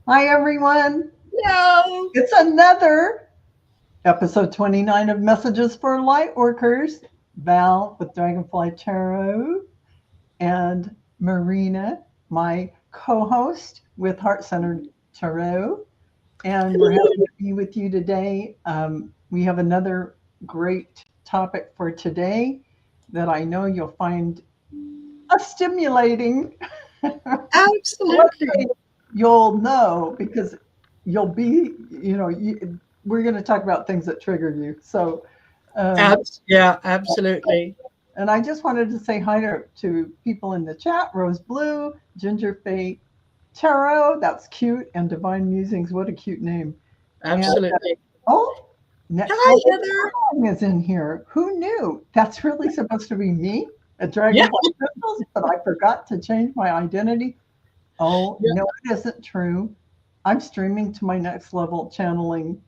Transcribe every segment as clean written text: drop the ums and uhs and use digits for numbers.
Hi, everyone. Hello. It's another episode 29 of Messages for Lightworkers. Val with Dragonfly Tarot and Marina, my co host with Heart Centered Tarot. And we're happy to be with you today. We have another great topic for today that I know you'll find stimulating. One Absolutely. day you'll know because you'll be, we're going to talk about things that trigger you. Um, Yeah, absolutely. and I just wanted to say hi to people in the chat: Rose Blue, Ginger Fate, Tarot. That's cute, and Divine Musings. What a cute name! And Absolutely. oh, Hi, Nicole Heather. Strong is in here. Who knew? That's really supposed to be me at Yeah. Dragonfly Crystals, but I forgot to change my identity. Oh, Yeah. no, it isn't true. I'm streaming to my next level channeling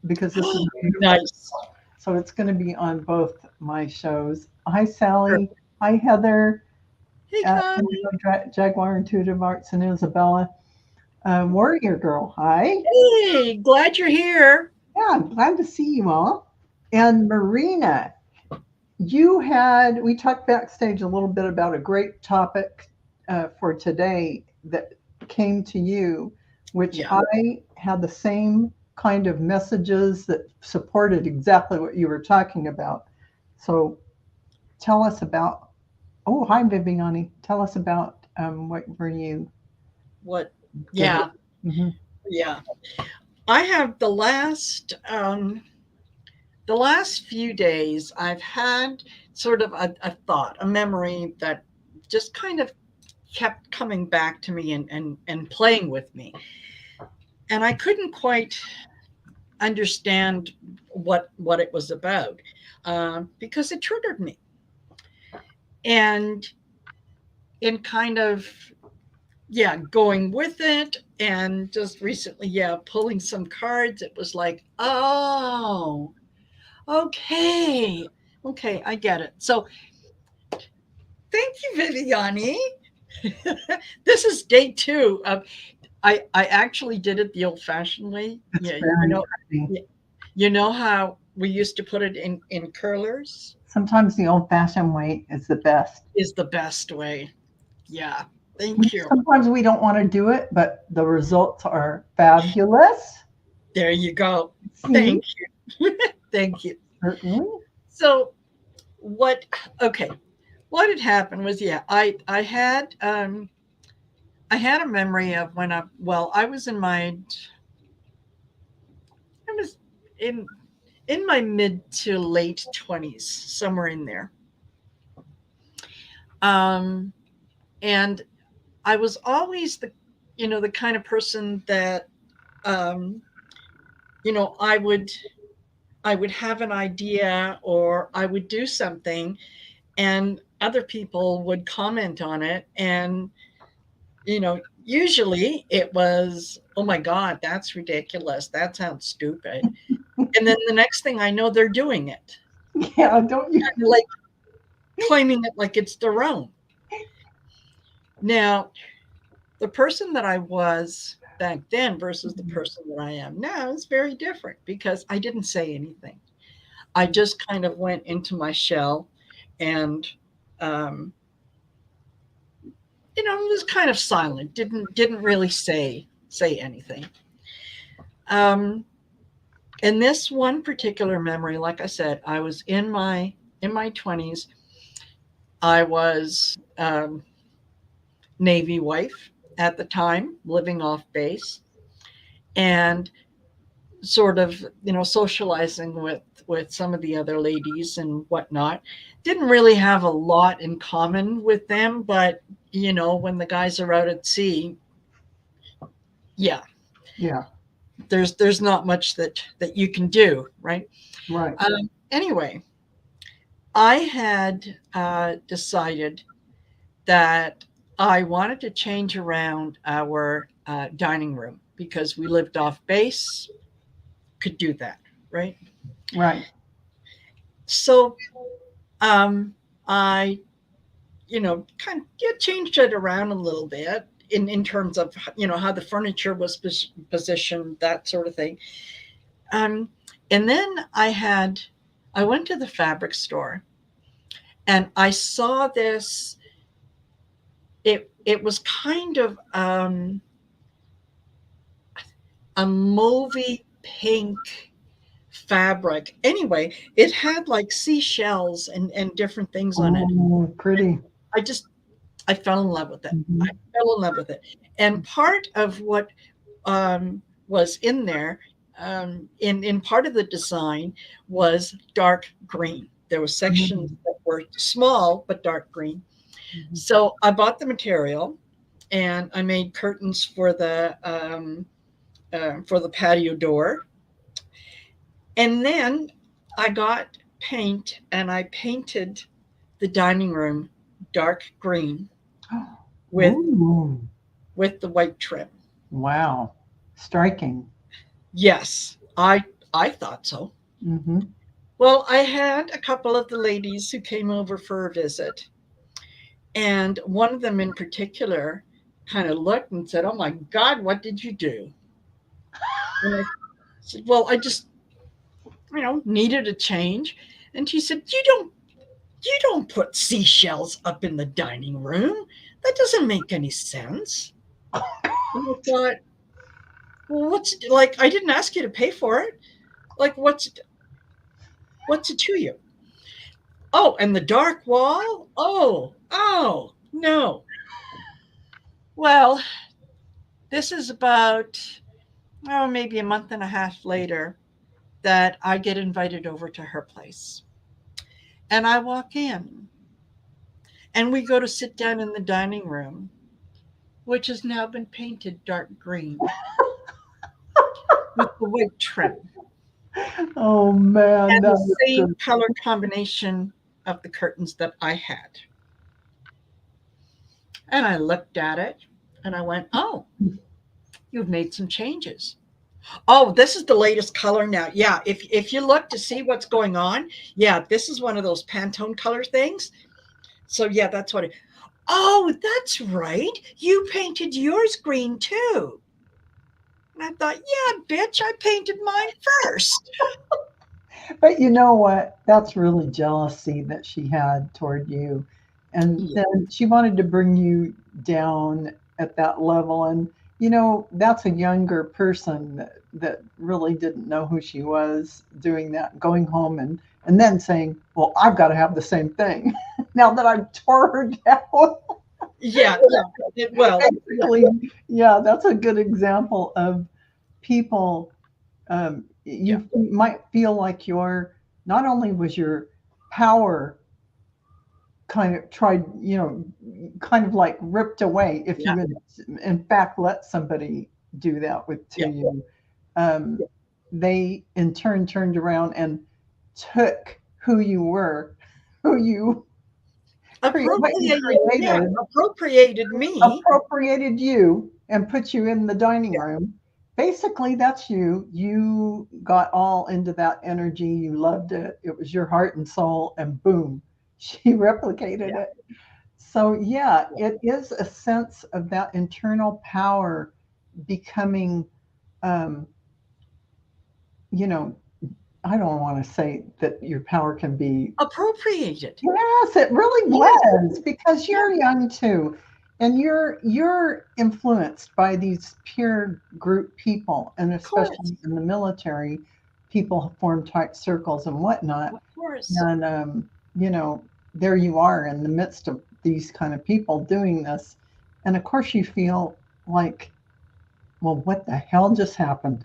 because this is beautiful. Nice. So it's going to be on both my shows. Hi, Sally. Perfect. Hi, Heather. Hey, Connie. Indigo Jaguar Intuitive Arts and Isabella. Warrior Girl. Hi. Hey, glad you're here. Yeah, I'm glad to see you all. And Marina, we talked backstage a little bit about a great topic for today that came to you, which Yeah. I had the same kind of messages that supported exactly what you were talking about. So tell us about, oh, hi, Viviani. Tell us about what were you What? given? Yeah. Hmm. Yeah. I have the last few days I've had sort of a thought, a memory that just kind of kept coming back to me and playing with me. And I couldn't quite understand what it was about, because it triggered me. And in kind of, yeah, going with it, and just recently, yeah, pulling some cards, it was like, oh, okay, okay, I get it. So thank you, Viviani. This is day two of, I actually did it the old fashioned way. It's Yeah, very pretty. you know how we used to put it in curlers Sometimes the old fashioned way is the best. is the best way. Yeah. Thank you. Sometimes we don't want to do it, but the results are fabulous. There you go. See, Thank you. Thank you. certainly. So what okay. What had happened was, yeah, I had a memory of when I was in my mid to late 20s, somewhere in there. Um and I was always the kind of person that, um you know, I would have an idea, or I would do something, and other people would comment on it, and usually it was, oh my god, that's ridiculous, that sounds stupid. And then the next thing I know, they're doing it, Yeah, don't you? like claiming it like it's their own. Now, the person that I was back then versus the person that I am now is very different, because I didn't say anything. I just kind of went into my shell, and um, was kind of silent. Didn't really say anything. Um, in this one particular memory, like I said, I was in my 20s. I was, Navy wife at the time, living off base, and sort of socializing with some of the other ladies and whatnot. Didn't really have a lot in common with them, but when the guys are out at sea, yeah, Yeah, there's not much that you can do, right? right. Anyway, I had decided that I wanted to change around our dining room, because we lived off base, could do that, right? Right. So, I kind of, yeah, changed it around a little bit, in terms of, how the furniture was positioned, that sort of thing. And then I went to the fabric store and I saw this. It was kind of a movie pink fabric. Anyway, it had like seashells and different things on it. Oh, pretty. I just I fell in love with it. I Mhm. fell in love with it. And part of what was in there, in part of the design, was dark green. There were sections Mhm. that were small but dark green. Mhm. So I bought the material, and I made curtains for the patio door. And then I got paint, and I painted the dining room dark green with Ooh, with the white trim. wow. Striking. Yes, I thought so. Hmm. Well, I had a couple of the ladies who came over for a visit, and one of them in particular kind of looked and said, "Oh my God, what did you do?" And I said, "Well, I just, needed a change." And she said, "You don't put seashells up in the dining room. That doesn't make any sense." And I thought, "Well, what's like? I didn't ask you to pay for it. Like, what's it to you?" Oh, and the dark wall? Oh, no. Well, this is about, maybe a month and a half later that I get invited over to her place. And I walk in, and we go to sit down in the dining room, which has now been painted dark green with the white trim Oh man, and the that is same just color combination of the curtains that I had. And I looked at it and I went, "Oh, you've made some changes." Oh, this is the latest color now. Yeah, if you look to see what's going on, yeah, this is one of those Pantone color things. So yeah, that's what it. Oh, that's right. You painted yours green too. And I thought, yeah, bitch, I painted mine first. but you know what? That's really jealousy that she had toward you. And Yeah, then she wanted to bring you down at that level. And, that's a younger person that really didn't know who she was doing that, going home and then saying, well, I've got to have the same thing now that I've tore her down. yeah. Well, yeah, Basically, yeah, that's a good example of people. yeah, You might feel like not only was your power kind of tried, kind of like ripped away if yeah, you would, in fact, let somebody do that to yeah. you. Um, they in turn turned around and took who you were, who you what you Yeah, created, appropriated me. appropriated you and put you in the dining Yeah, room. Basically, that's you. You got all into that energy. You loved it. It was your heart and soul, and boom, she replicated yeah. it. So, yeah, it is a sense of that internal power becoming, um, you know, I don't want to say that your power can be. Appropriated. Yes, it really Yes, was because yeah, you're young too, and you're influenced by these peer group people, and of course, especially in the military, people form tight circles and whatnot. of course. And there you are in the midst of these kind of people doing this, and of course you feel like, well, what the hell just happened?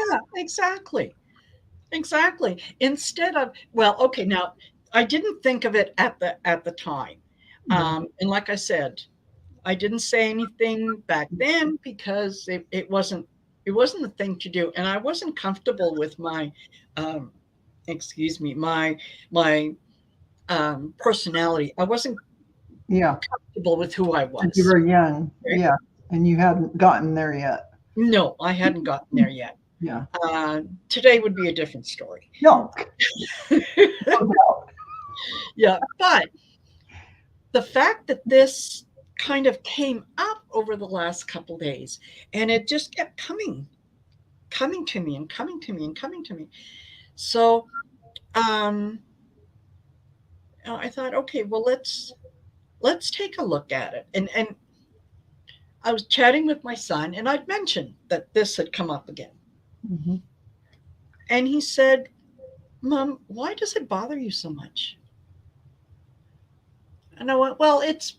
Yeah, exactly. Exactly. Instead of, well, okay, now I didn't think of it at the time. Yeah. And like I said, I didn't say anything back then because it wasn't the thing to do. And I wasn't comfortable with my um excuse me, my personality. I wasn't Yeah, comfortable with who I because you was. were young. Okay? Yeah, and you hadn't gotten there yet. No, I hadn't gotten there yet. Yeah. Today would be a different story. No, no doubt. Yeah, but the fact that this kind of came up over the last couple days, and it just kept coming to me and coming to me and coming to me. So I thought, okay, well, let's take a look at it. And I was chatting with my son, and I'd mentioned that this had come up again. Mm-hmm. And he said, Mom, why does it bother you so much? And I went, well, it's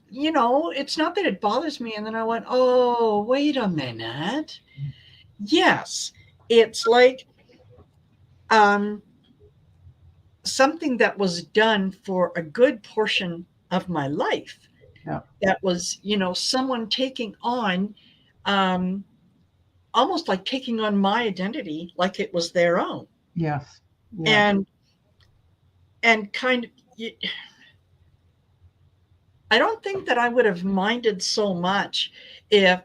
not that it bothers me. And then I went, oh, wait a minute. Yes, it's like um, something that was done for a good portion of my life. Yeah. That was, someone taking on, um, almost like taking on my identity like it was their own. Yes. Yeah. And kind of, I don't think that I would have minded so much if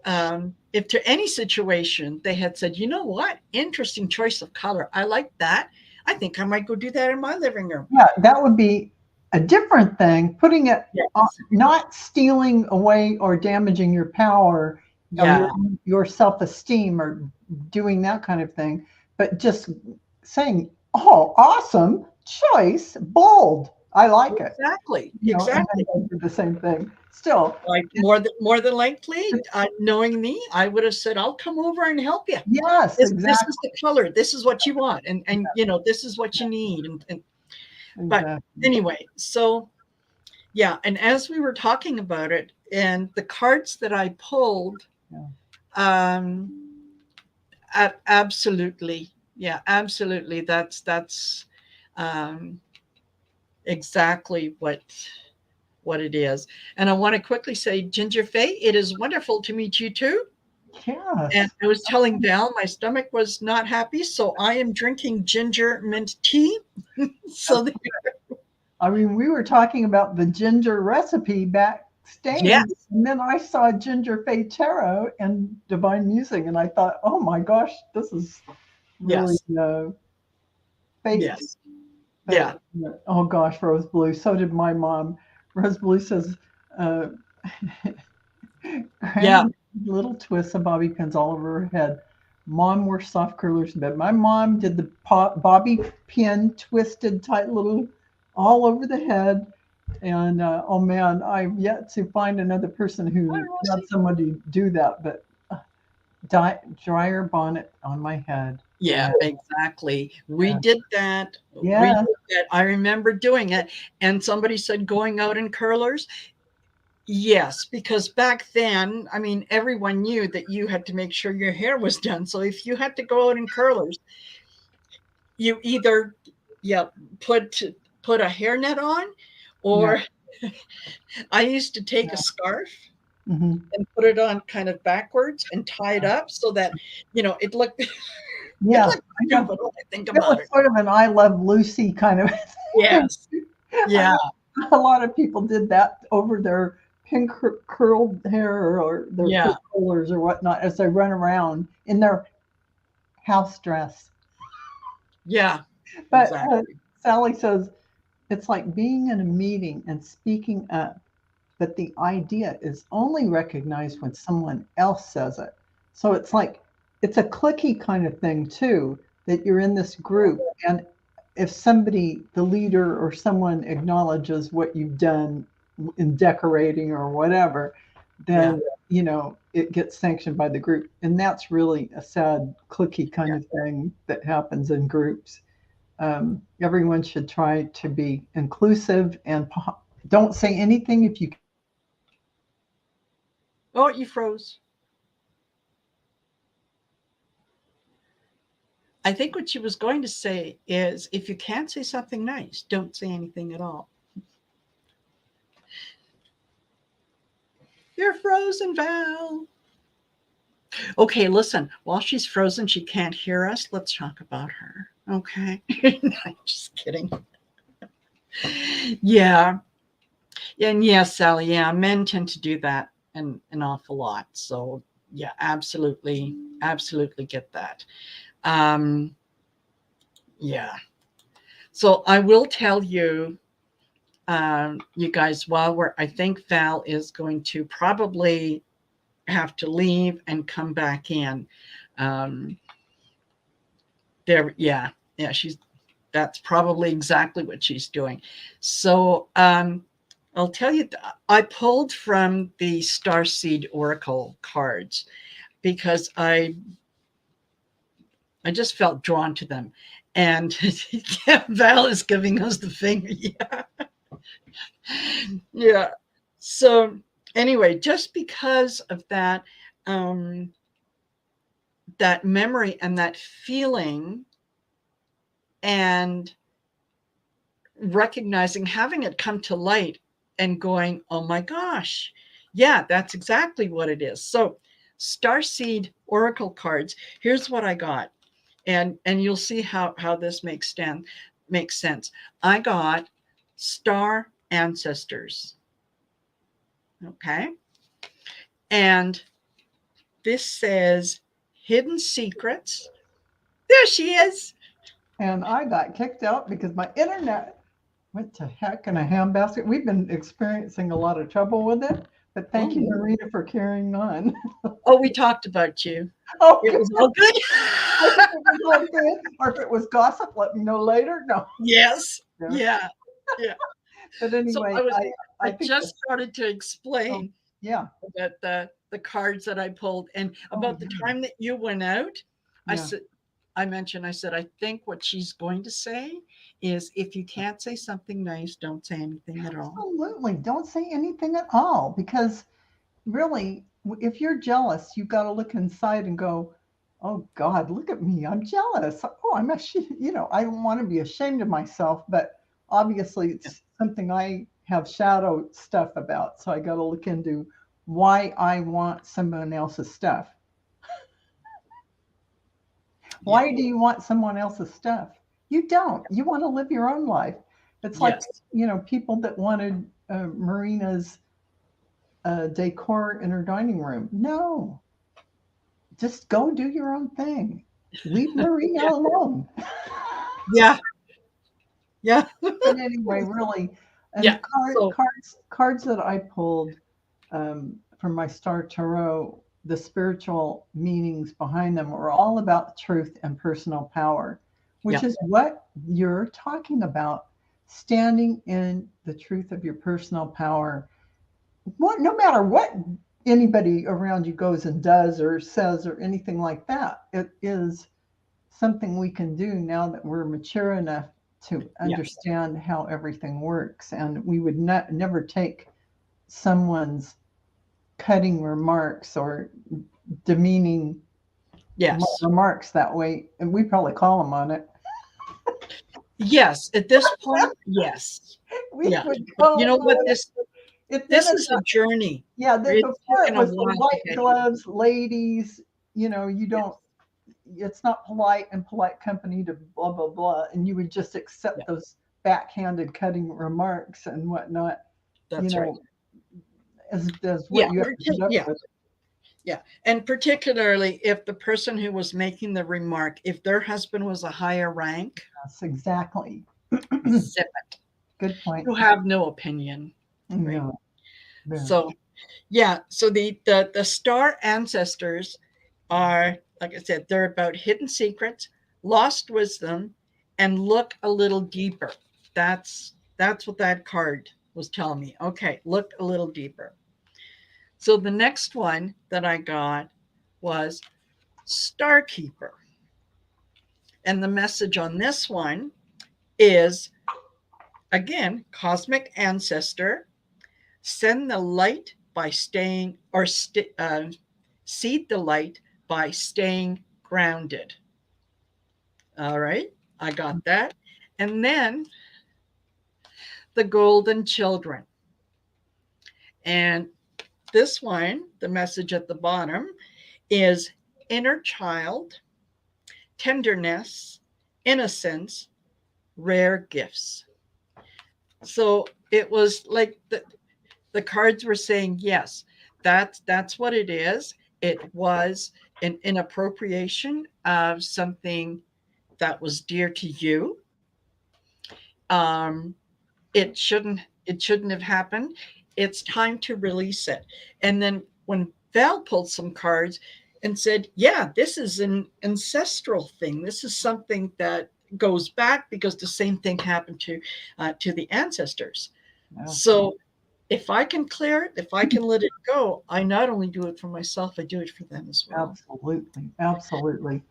to any situation they had said, you know what, interesting choice of color. I like that. I think I might go do that in my living room. Yeah, that would be a different thing. Putting it Yes. not stealing away or damaging your power or Yeah. your self-esteem or doing that kind of thing, but just saying, "Oh, awesome choice, bold. I like it." Exactly. And Exactly. then do the same thing. Still, Like more than likely, knowing me, I would have said, "I'll come over and help you. yes, This exactly. is the color. This is what you want, and this is what you need." But Exactly. anyway, so yeah, and as we were talking about it, and the cards that I pulled, absolutely, yeah, absolutely. That's exactly what it is. And I want to quickly say, Ginger Faye, it is wonderful to meet you too. Yes. And I was telling Val my stomach was not happy, so I am drinking ginger mint tea. So I mean, we were talking about the ginger recipe backstage, yes, and then I saw Ginger Faye Tarot and Divine Music, and I thought, oh my gosh, this is really yes, fate. yes, But yeah, oh gosh, Rose Blue. So did my mom. Rose Blue says, uh, yeah, Grandma made little twists of bobby pins all over her head. Mom wore soft curlers in bed. My mom did the bobby pin twisted tight little all over the head. And oh man, I've yet to find another person who had somebody do that. But dryer bonnet on my head. yeah, Yeah. exactly. We Yeah. did that. We Yeah. did that. I remember doing it. And somebody said going out in curlers. Yes, because back then, I mean, everyone knew that you had to make sure your hair was done. So if you had to go out in curlers, you either, yeah, put put a hairnet on, Yeah. or I used to take a scarf Hmm. and put it on kind of backwards and tie it up so that it looked it Yes. looked I know. stupid when I think It about was it. sort of an I Love Lucy kind of thing. Yes. Yeah. A lot of people did that over their pink curled hair or their Yeah. curlers or whatnot as they run around in their house dress. Yeah. But Exactly. Sally says it's like being in a meeting and speaking up, but the idea is only recognized when someone else says it. So it's like it's a clicky kind of thing too, that you're in this group, and if somebody, the leader or someone, acknowledges what you've done in decorating or whatever, Yeah. then it gets sanctioned by the group, and that's really a sad clicky kind Yeah. of thing that happens in groups. Everyone should try to be inclusive and don't say anything if you. Oh, you froze. I think what she was going to say is if you can't say something nice, don't say anything at all. You're frozen, Val. Okay, listen, while she's frozen, she can't hear us. Let's talk about her. Okay. I'm just kidding. Yeah. And yes, Sally, yeah, men tend to do that an awful lot. So yeah, absolutely, absolutely get that. Um, yeah. So I will tell you, you guys, I think Val is going to probably have to leave and come back in. Yeah, that's probably exactly what she's doing. So I'll tell you, I pulled from the Starseed Oracle cards because I just felt drawn to them. And Val is giving us the finger. Yeah. Yeah. So anyway, just because of that, that memory and that feeling, and recognizing, having it come to light and going, oh my gosh, yeah, that's exactly what it is. So Starseed Oracle cards, here's what I got. And you'll see how this makes sense. I got Star Ancestors. Okay. And this says Hidden Secrets. There she is. And I got kicked out because my internet went to heck in a handbasket. We've been experiencing a lot of trouble with it, but thank you, Marina, for carrying on. Oh, we talked about you. Oh, it was all good. Or if it was gossip, let me know later. No. Yes. Yeah. But anyway, so I think just started to explain about the cards that I pulled, and about the time that you went out. I said, I think what she's going to say is, if you can't say something nice, don't say anything at all. Absolutely. Don't say anything at all, because really, if you're jealous, you've got to look inside and go, oh God, look at me. I'm jealous. Oh, I'm actually, I don't want to be ashamed of myself, but obviously it's something I have shadow stuff about. So I got to look into why I want someone else's stuff. Why do you want someone else's stuff? You don't. You want to live your own life. It's like, people that wanted Marina's decor in her dining room. No, just go do your own thing. Leave Marina alone. Yeah. But anyway, really, and the cards that I pulled from my Star Tarot, the spiritual meanings behind them were all about truth and personal power, which is what you're talking about. Standing in the truth of your personal power. No matter what anybody around you goes and does or says or anything like that, it is something we can do now that we're mature enough to understand how everything works. And we would never take someone's cutting remarks or demeaning remarks that way, and we probably call them on it. Yes, at this point, yes. We would call you know what, this is a journey. Yeah, before it was the white gloves, ladies, you don't, it's not polite and polite company to blah, blah, blah. And you would just accept those backhanded cutting remarks and whatnot. That's right. As what you have to put up with. Yeah. And particularly if the person who was making the remark, if their husband was a higher rank. Yes, exactly. Zip it. Good point. You have no opinion. Right? No. So, so the Star Ancestors are, like I said, they're about hidden secrets, lost wisdom, and look a little deeper. That's what that card was telling me. Okay, look a little deeper. So the next one that I got was Starkeeper. And the message on this one is, again, cosmic ancestor, send the light by staying, or seed the light by staying grounded. All right, I got that. And then the golden children. And this one, the message at the bottom, is inner child, tenderness, innocence, rare gifts. So it was like the cards were saying, yes, that's what it is. It was an appropriation of something that was dear to you. It shouldn't It shouldn't have happened. It's time to release it. And then when Val pulled some cards and said, yeah, this is an ancestral thing. This is something that goes back because the same thing happened to the ancestors. Yeah. So if I can clear it, if I can let it go, I not only do it for myself, I do it for them as well. Absolutely. Absolutely.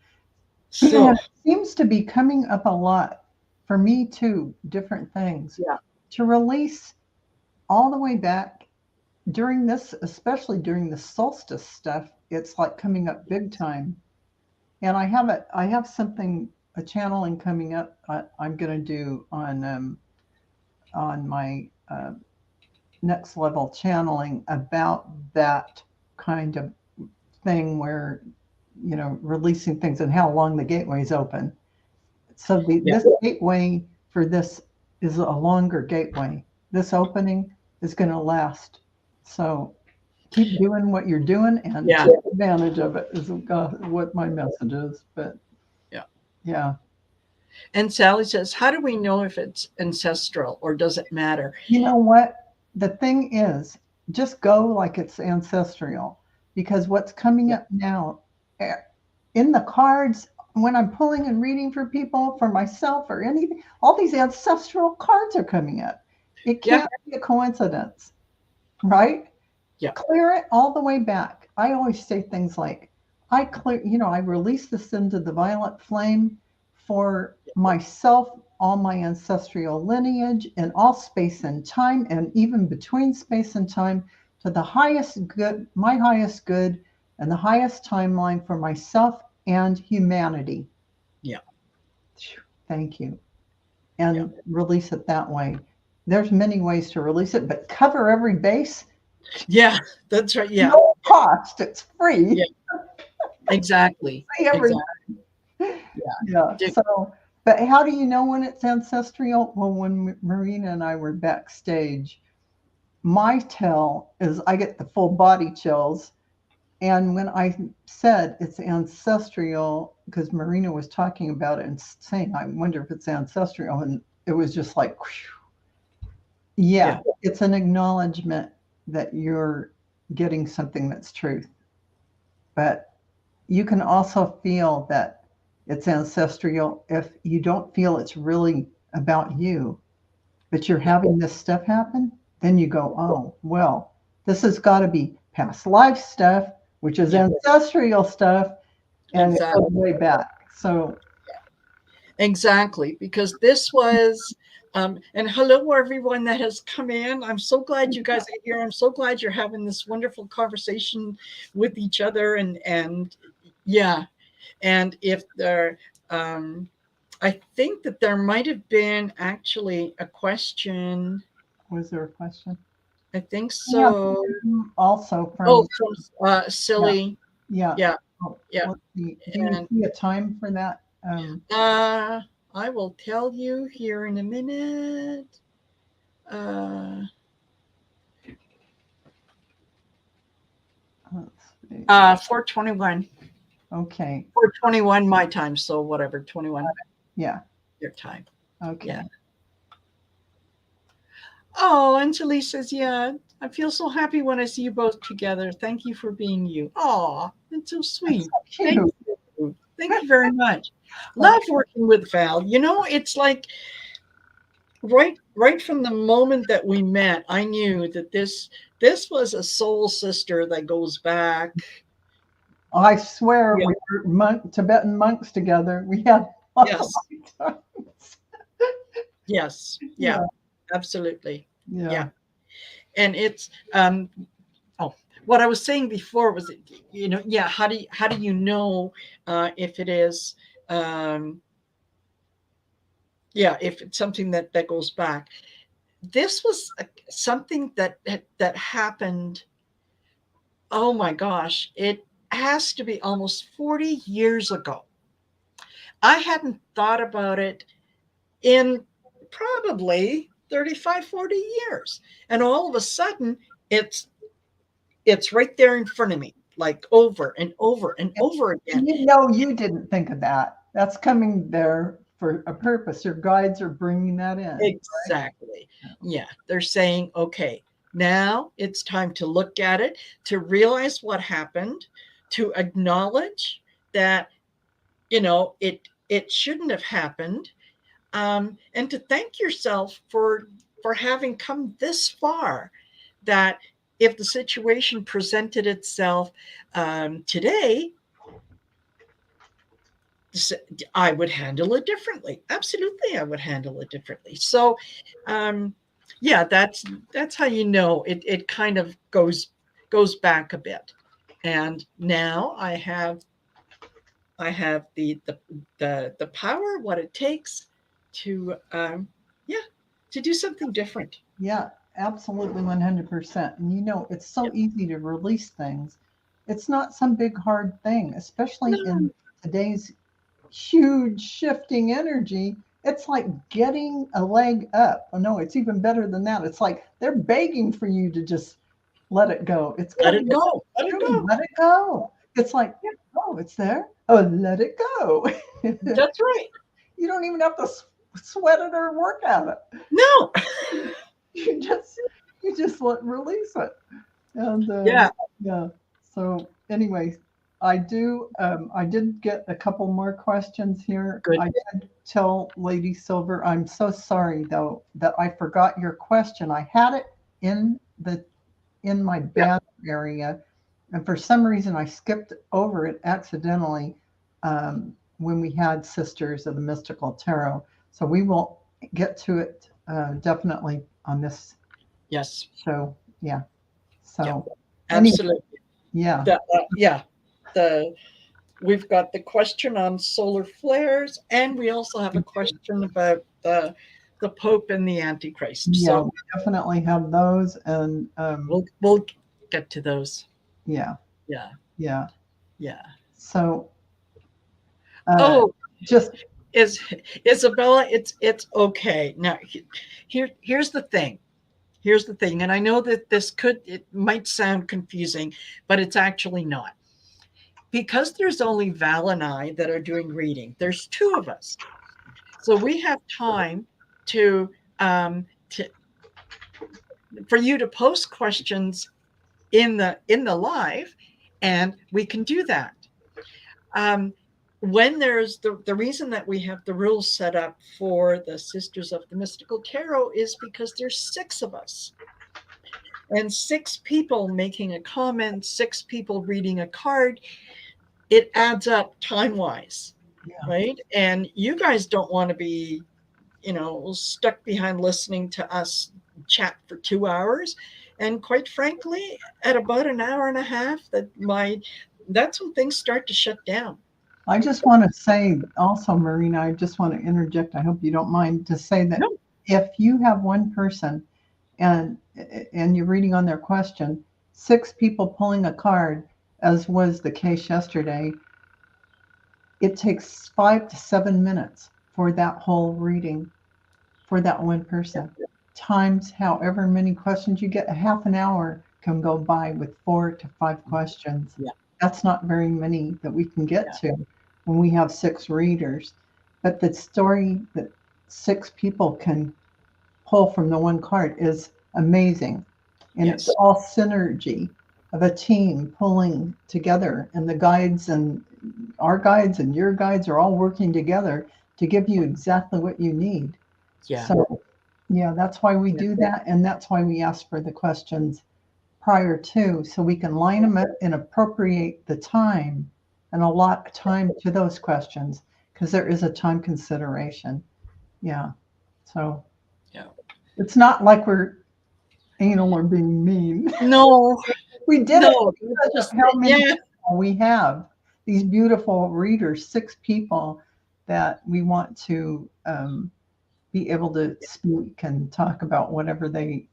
So And it seems to be coming up a lot for me too, different things. yeah, To release all the way back during this, especially during the solstice stuff, it's like coming up big time. And I have something, a channeling coming up. I'm going to do on my next level channeling about that kind of thing where, you know, releasing things and how long the gateway is open. So yeah, this gateway for this is a longer gateway. This opening is going to last. So keep doing what you're doing and yeah, take advantage of it is what my message is. But yeah. yeah, And Sally says, how do we know if it's ancestral or does it matter? you know what? The thing is, just go like it's ancestral because what's coming Yeah, up now eh, in the cards when I'm pulling and reading for people, for myself or anything, all these ancestral cards are coming up. It yeah, can't be a coincidence, right? yeah, Clear it all the way back. I always say things like, I clear, you know, I release this into the violet flame for myself, all my ancestral lineage, and all space and time, and even between space and time, to the highest good, my highest good, and the highest timeline for myself and humanity. yeah, Thank you. yeah, And release it that way. There's many ways to release it, but cover every base. yeah. That's right. Yeah, No cost. It's free. yeah, exactly, Free every exactly. yeah. Yeah, So, but how do you know when it's ancestral? Well, when Marina and I were backstage, my tell is I get the full body chills. And when I said it's ancestral, because Marina was talking about it and saying, I wonder if it's ancestral. And it was just like, whew. Yeah, yeah, it's an acknowledgement that you're getting something that's truth. But you can also feel that it's ancestral if you don't feel it's really about you, but you're yeah, having this stuff happen. Then you go, oh, well, this has got to be past life stuff, which is yeah, ancestral stuff, and it exactly. goes way back. So, Exactly, because this was, and hello everyone that has come in. I'm so glad you guys are here. I'm so glad you're having this wonderful conversation with each other, and yeah, and if there, I think that there might have been actually a question. was there a question? I think Yeah, so. also Oh, from, from yeah, silly, yeah. yeah, Oh, yeah, let's see. Do you and see a time for that? I will tell you here in a minute. Uh, Let's see. 4:21. Okay. 4:21 my time, so whatever, 21 Yeah. your time. Yeah. Okay. Oh, and Talise says, yeah, I feel so happy when I see you both together. Thank you for being you. Oh, that's so That's sweet. so Thank cute. you. Thank you very much. Okay. Love working with Val. You know, it's like right from the moment that we met, I knew that this was a soul sister that goes back. I swear Yeah. we were Tibetan monks together. We had lots of Yes. lifetimes. Yes. Yeah. Yeah. Absolutely. Yeah. Yeah. And it's oh, what I was saying before was, yeah, how do you know if it is yeah, if it's something that goes back. This was something that happened. Oh my gosh, it has to be almost 40 years ago. I hadn't thought about it in probably 35, 40 years. And all of a sudden, it's it's right there in front of me, like over and over and over again. You know, you didn't think of that. That's coming there for a purpose. Your guides are bringing that in. Exactly. Right? Yeah. They're saying, okay, now it's time to look at it, to realize what happened, to acknowledge that, it shouldn't have happened, and to thank yourself for having come this far. That if the situation presented itself today, I would handle it differently. Absolutely, I would handle it differently. So, yeah, that's how it kind of goes back a bit. And now I have the power, what it takes to yeah, to do something different. Yeah, absolutely 100%. And it's so Yep. easy to release things. It's not some big hard thing, especially No, in today's huge shifting energy. It's like getting a leg up. Oh no, it's even better than that. It's like they're begging for you to just let it go. It's let it coming. go. Let it True, go. let it go. It's like, Yeah, oh, it's there. Oh, let it go. that's right. You don't even have to sweat it or work at it. No. You just release it. And Yeah. yeah. So anyway, I did get a couple more questions here. Good. I did tell Lady Silver, I'm so sorry though that I forgot your question. I had it in my Yeah. banner area, and for some reason I skipped over it accidentally when we had Sisters of the Mystical Tarot. So we will get to it definitely on this Yes. show. Yeah. Yeah. So anyway, Absolutely. yeah. Yeah. The We've got the question on solar flares, and we also have a question about the Pope and the Antichrist. Yeah, we So definitely have those. And we'll get to those. yeah, Yeah. yeah. Yeah. So uh, Oh, just, is Isabella, it's okay. Now here's the thing. Here's the thing, and I know that it might sound confusing, but it's actually not. Because there's only Val and I that are doing reading. There's two of us. So we have time to to for you to post questions in the live, and we can do that. Um, when there's the reason that we have the rules set up for the Sisters of the Mystical Tarot is because there's six of us, and six people making a comment, six people reading a card. It adds up time wise, yeah. right? And you guys don't want to be stuck behind listening to us chat for 2 hours. And quite frankly, at about an hour and a half, that's when things start to shut down. I just want to say also, Marina, I just want to interject. I hope you don't mind to say that No, if you have one person and you're reading on their question, six people pulling a card, as was the case yesterday, it takes 5 to 7 minutes for that whole reading for that one person. Times however many questions you get, a half an hour can go by with 4 to 5 questions. yeah, That's not very many that we can get yeah, to when we have six readers. But the story that six people can pull from the one card is amazing. And it's yes, all synergy of a team pulling together, and the guides and our guides and your guides are all working together to give you exactly what you need. yeah, So, yeah, that's why we yeah, do that. And that's why we ask for the questions prior to, so we can line them up and appropriate the time and allot time to those questions, because there is a time consideration. Yeah. So yeah. it's not like we're anal or being mean. No, We did it no, because of just how many yeah, people we have. These beautiful readers, six people that we want to be able to speak and talk about whatever they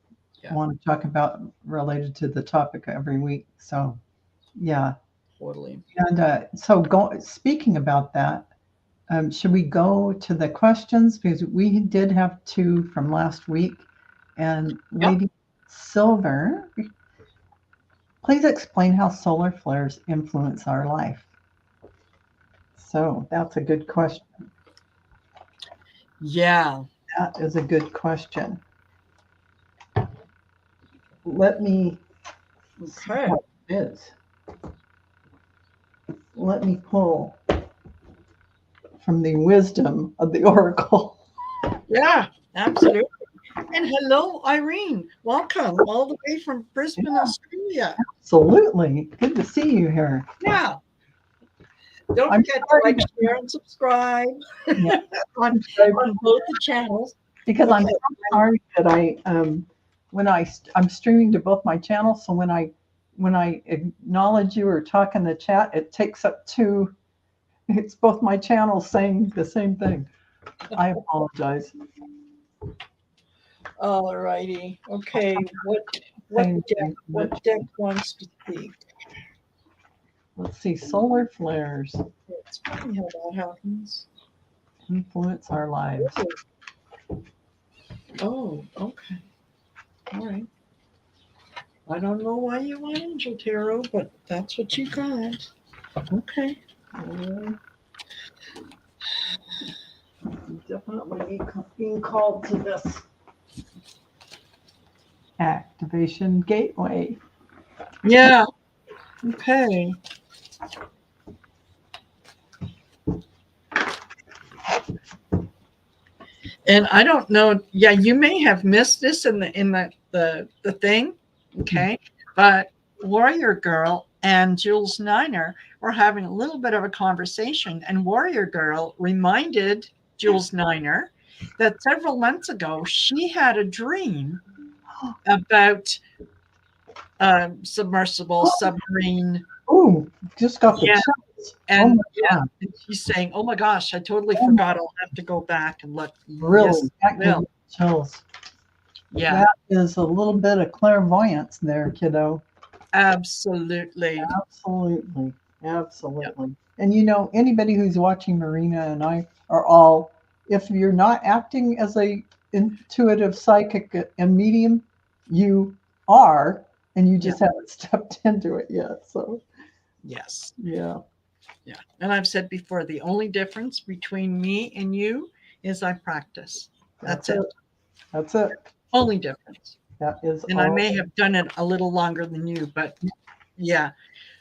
yeah, want to talk about related to the topic every week. So, yeah. totally. And speaking about that, should we go to the questions? Because we did have two from last week. And Yeah. Lady Silver, please explain how solar flares influence our life. So that's a good question. Yeah. That is a good question. Let me see Okay. what it is. Let me pull from the wisdom of the oracle. Yeah, absolutely. And hello, Irene. Welcome all the way from Brisbane, Yeah, Australia. absolutely. Good to see you here. Yeah. Don't I'm forget to sorry like, that, share, and subscribe yeah, on, I- on both the channels. because I'm Okay. so sorry that I'm streaming to both my channels, so when I acknowledge you or talk in the chat, it takes up two. It's both my channels saying the same thing. I apologize. All righty. Okay. Saying What deck wants to speak? let's see, solar flares It's funny how that happens. influence our lives. Oh, okay. All right. I don't know why you want Angel Tarot, but that's what you got. Okay. Definitely being called to this activation gateway. Yeah. Okay. And I don't know. Yeah, you may have missed this in the thing. Okay. But Warrior Girl and Jules Niner were having a little bit of a conversation, and Warrior Girl reminded Jules Niner that several months ago she had a dream about submersible submarine. Oh, just got the Yeah. chills. Oh And my yeah, God. and she's saying, "Oh my gosh, I totally Oh my, forgot. I'll have to go back and look." really, Yes, that gives will. me chills. Yeah, That is a little bit of clairvoyance there, kiddo. absolutely. Absolutely. Yeah. Absolutely. And you know, anybody who's watching Marina and I are all, if you're not acting as a intuitive psychic and medium, you are, and you Yeah. just haven't stepped into it yet. So Yes. yeah, Yeah. And I've said before, the only difference between me and you is I practice. That's that's it. it. That's it. Only difference. That is And I all. may have done it a little longer than you, but yeah,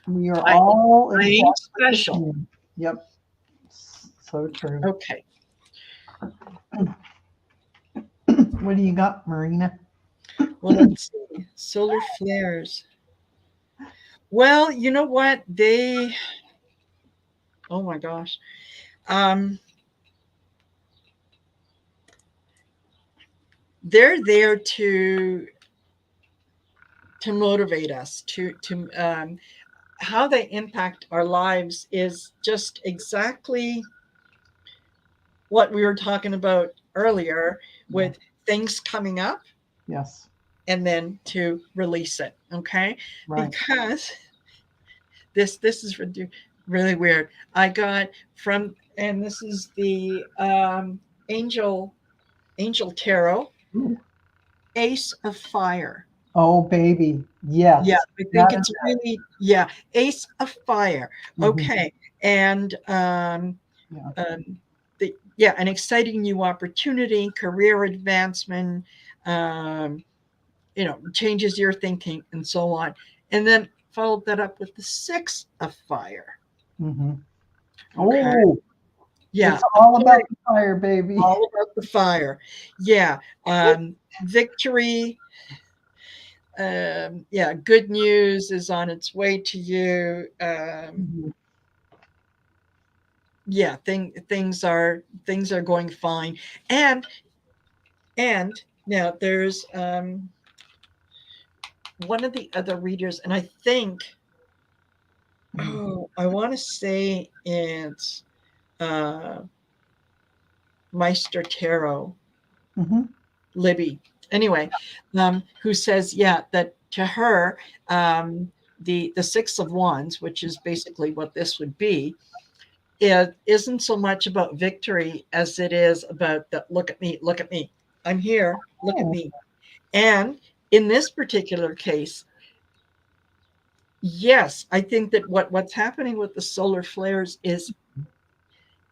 We are I all I ain't exactly the special. same. Yep. So true. Okay. What do you got, Marina? Well, let's see. Solar flares. Well, you know what? Oh my gosh. Um, they're there to motivate us to how they impact our lives is just exactly what we were talking about earlier Yeah. with things coming up Yes. and then to release it. Okay, Right. because this is really weird. I got from, and this is the angel tarot, Ooh. Ace of Fire. Oh, baby. Yeah, Yes. I That think is it's really, yeah, Ace of Fire. mhm. Okay. And Yeah. yeah, an exciting new opportunity, career advancement, um, changes your thinking and so on. And then followed that up with the Six of Fire. Hmm. Okay. Oh, Yeah. it's all about Authority, the fire, baby. all about the fire. Yeah. Victory. Yeah, good news is on its way to you. Mhm. Yeah, things are going fine. And and now there's one of the other readers, and I think, Mhm. oh, I want to say it's uh Meister Tarot, Mhm. Libby. Anyway, who says, yeah, that to her, the Six of Wands, which is basically what this would be, it isn't so much about victory as it is about the look at me, I'm here, look at Oh, me. And in this particular case, yes, I think that what's happening with the solar flares is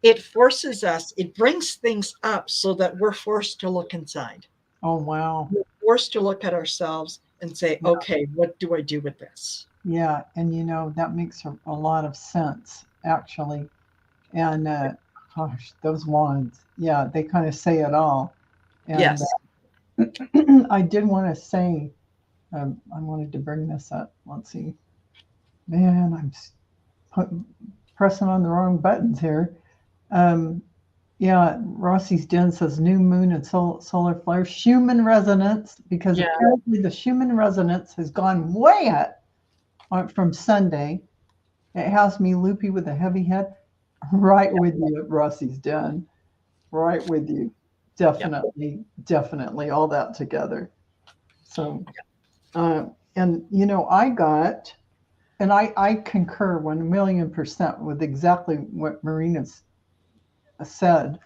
it forces us, it brings things up so that we're forced to look inside. Oh, wow. We're forced to look at ourselves and say, Yeah. okay, what do I do with this? Yeah. And, that makes a lot of sense, actually. And, gosh, those wands, yeah, they kind of say it all. And Yes. I did want to say, I wanted to bring this up. Let's see. Man, pressing on the wrong buttons here. Um, yeah, Rossi's Den says new moon and solar flares, Schumann resonance, because Yeah. apparently the Schumann resonance has gone way up from Sunday. It has me loopy with a heavy head. Right with you at Rossi's Den. Right with you. Definitely, definitely all that together. So, and I got, and I concur 1,000,000% with exactly what Marina's said.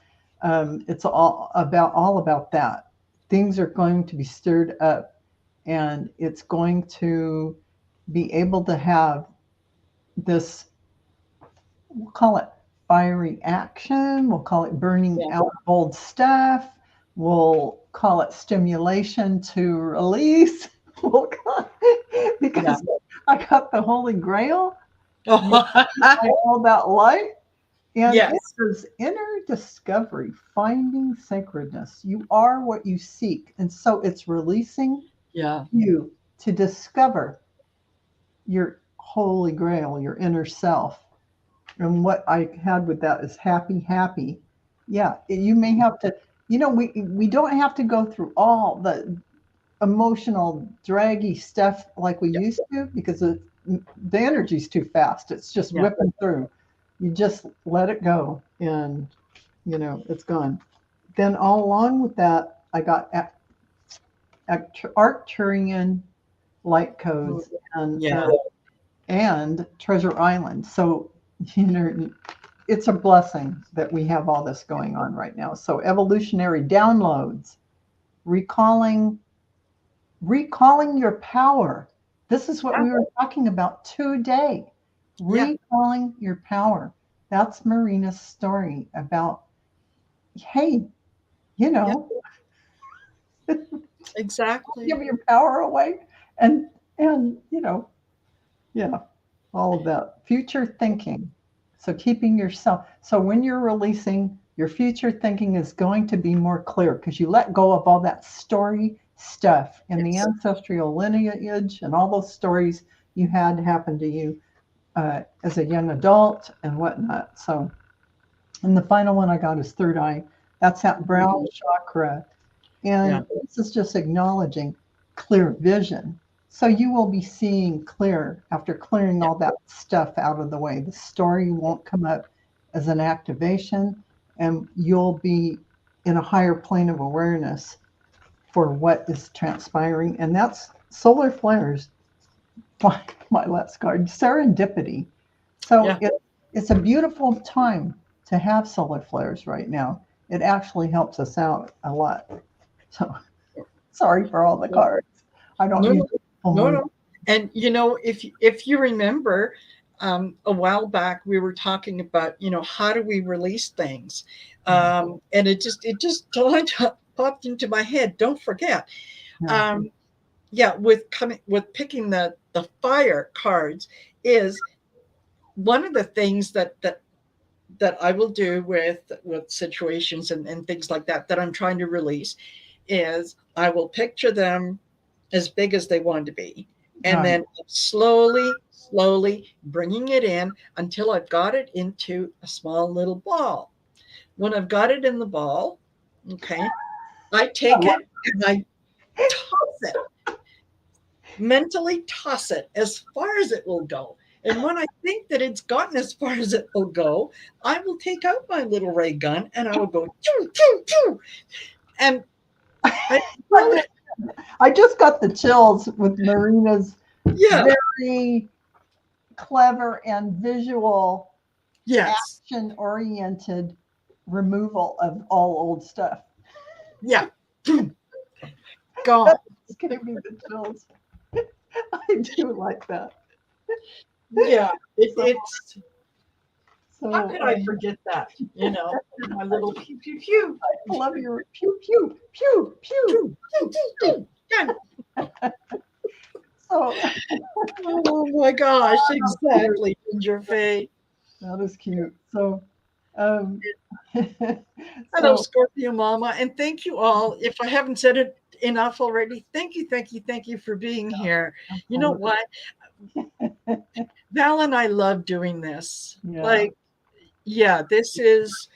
It's all about that. Things are going to be stirred up, and it's going to be able to have this. We'll call it fiery action. We'll call it burning Yeah. out old stuff. We'll call it stimulation to release. Because I got the Holy Grail, all that light. And Yes. it is inner discovery, finding sacredness. You are what you seek. And so it's releasing Yeah. you to discover your Holy Grail, your inner self. And what I had with that is happy, happy. Yeah, you may have to, we don't have to go through all the emotional, draggy stuff like we used to, because the energy's too fast. It's just whipping through. You just let it go, and it's gone. Then all along with that, I got Arcturian light codes and Treasure Island. So it's a blessing that we have all this going on right now. So evolutionary downloads, recalling your power. This is what we were talking about today. Recalling your power. That's Marina's story about, hey, Exactly. give your power away, and yeah, all of that future thinking. So keeping yourself. So when you're releasing, your future thinking is going to be more clear because you let go of all that story stuff and the ancestral lineage and all those stories you had happen to you as a young adult and whatnot. So, and the final one I got is third eye. That's that brown chakra. And this is just acknowledging clear vision. So you will be seeing clear after clearing all that stuff out of the way. The story won't come up as an activation, and you'll be in a higher plane of awareness for what is transpiring. And that's solar flares, my last card, serendipity. So it's a beautiful time to have solar flares right now. It actually helps us out a lot. So sorry for all the cards. I don't use no. And if you remember, a while back we were talking about how do we release things, and it just popped into my head. Don't forget, with picking the fire cards is one of the things that I will do with situations and things like that I'm trying to release is I will picture them as big as they want to be. And then slowly bringing it in until I've got it into a small little ball. When I've got it in the ball, okay, I take it and I toss it, mentally toss it as far as it will go. And when I think that it's gotten as far as it will go, I will take out my little ray gun and I will go, choo, choo, choo. And I just got the chills with Marina's very clever and visual, action-oriented removal of all old stuff. Yeah. Gone. It's giving me the chills. I do like that. Yeah. It's So How could I forget that? My little pew pew pew. I love your pew pew pew pew. Pew, pew, pew. Yeah. So Oh my gosh, exactly, Ginger Faye. that is cute. So um Hello, so Scorpio Mama, and thank you all. If I haven't said it enough already, thank you for being here. You know what? Val and I love doing this. yeah. Like, yeah, this is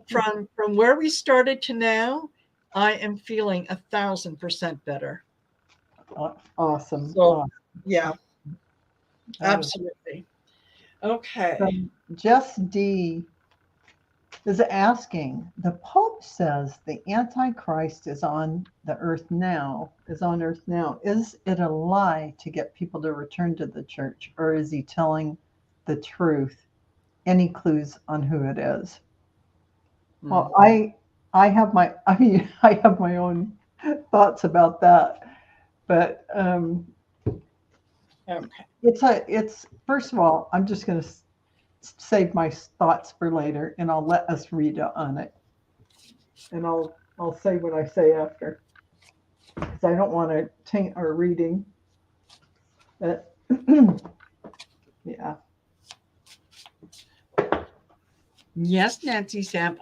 from where we started to now. I am feeling 1,000% better. Awesome. So, Awesome. yeah, That is- absolutely. Okay. Jess D is asking, the Pope says the Antichrist is on the earth now, is on earth now. Is it a lie to get people to return to the church, or is he telling the truth? Any clues on who it is? Well, I have I have my own thoughts about that, but Okay. it's first of all, I'm just going to save my thoughts for later, and I'll let us read on it, and I'll say what I say after, because I don't want to taint our reading. But yeah, Yes, Nancy Sam.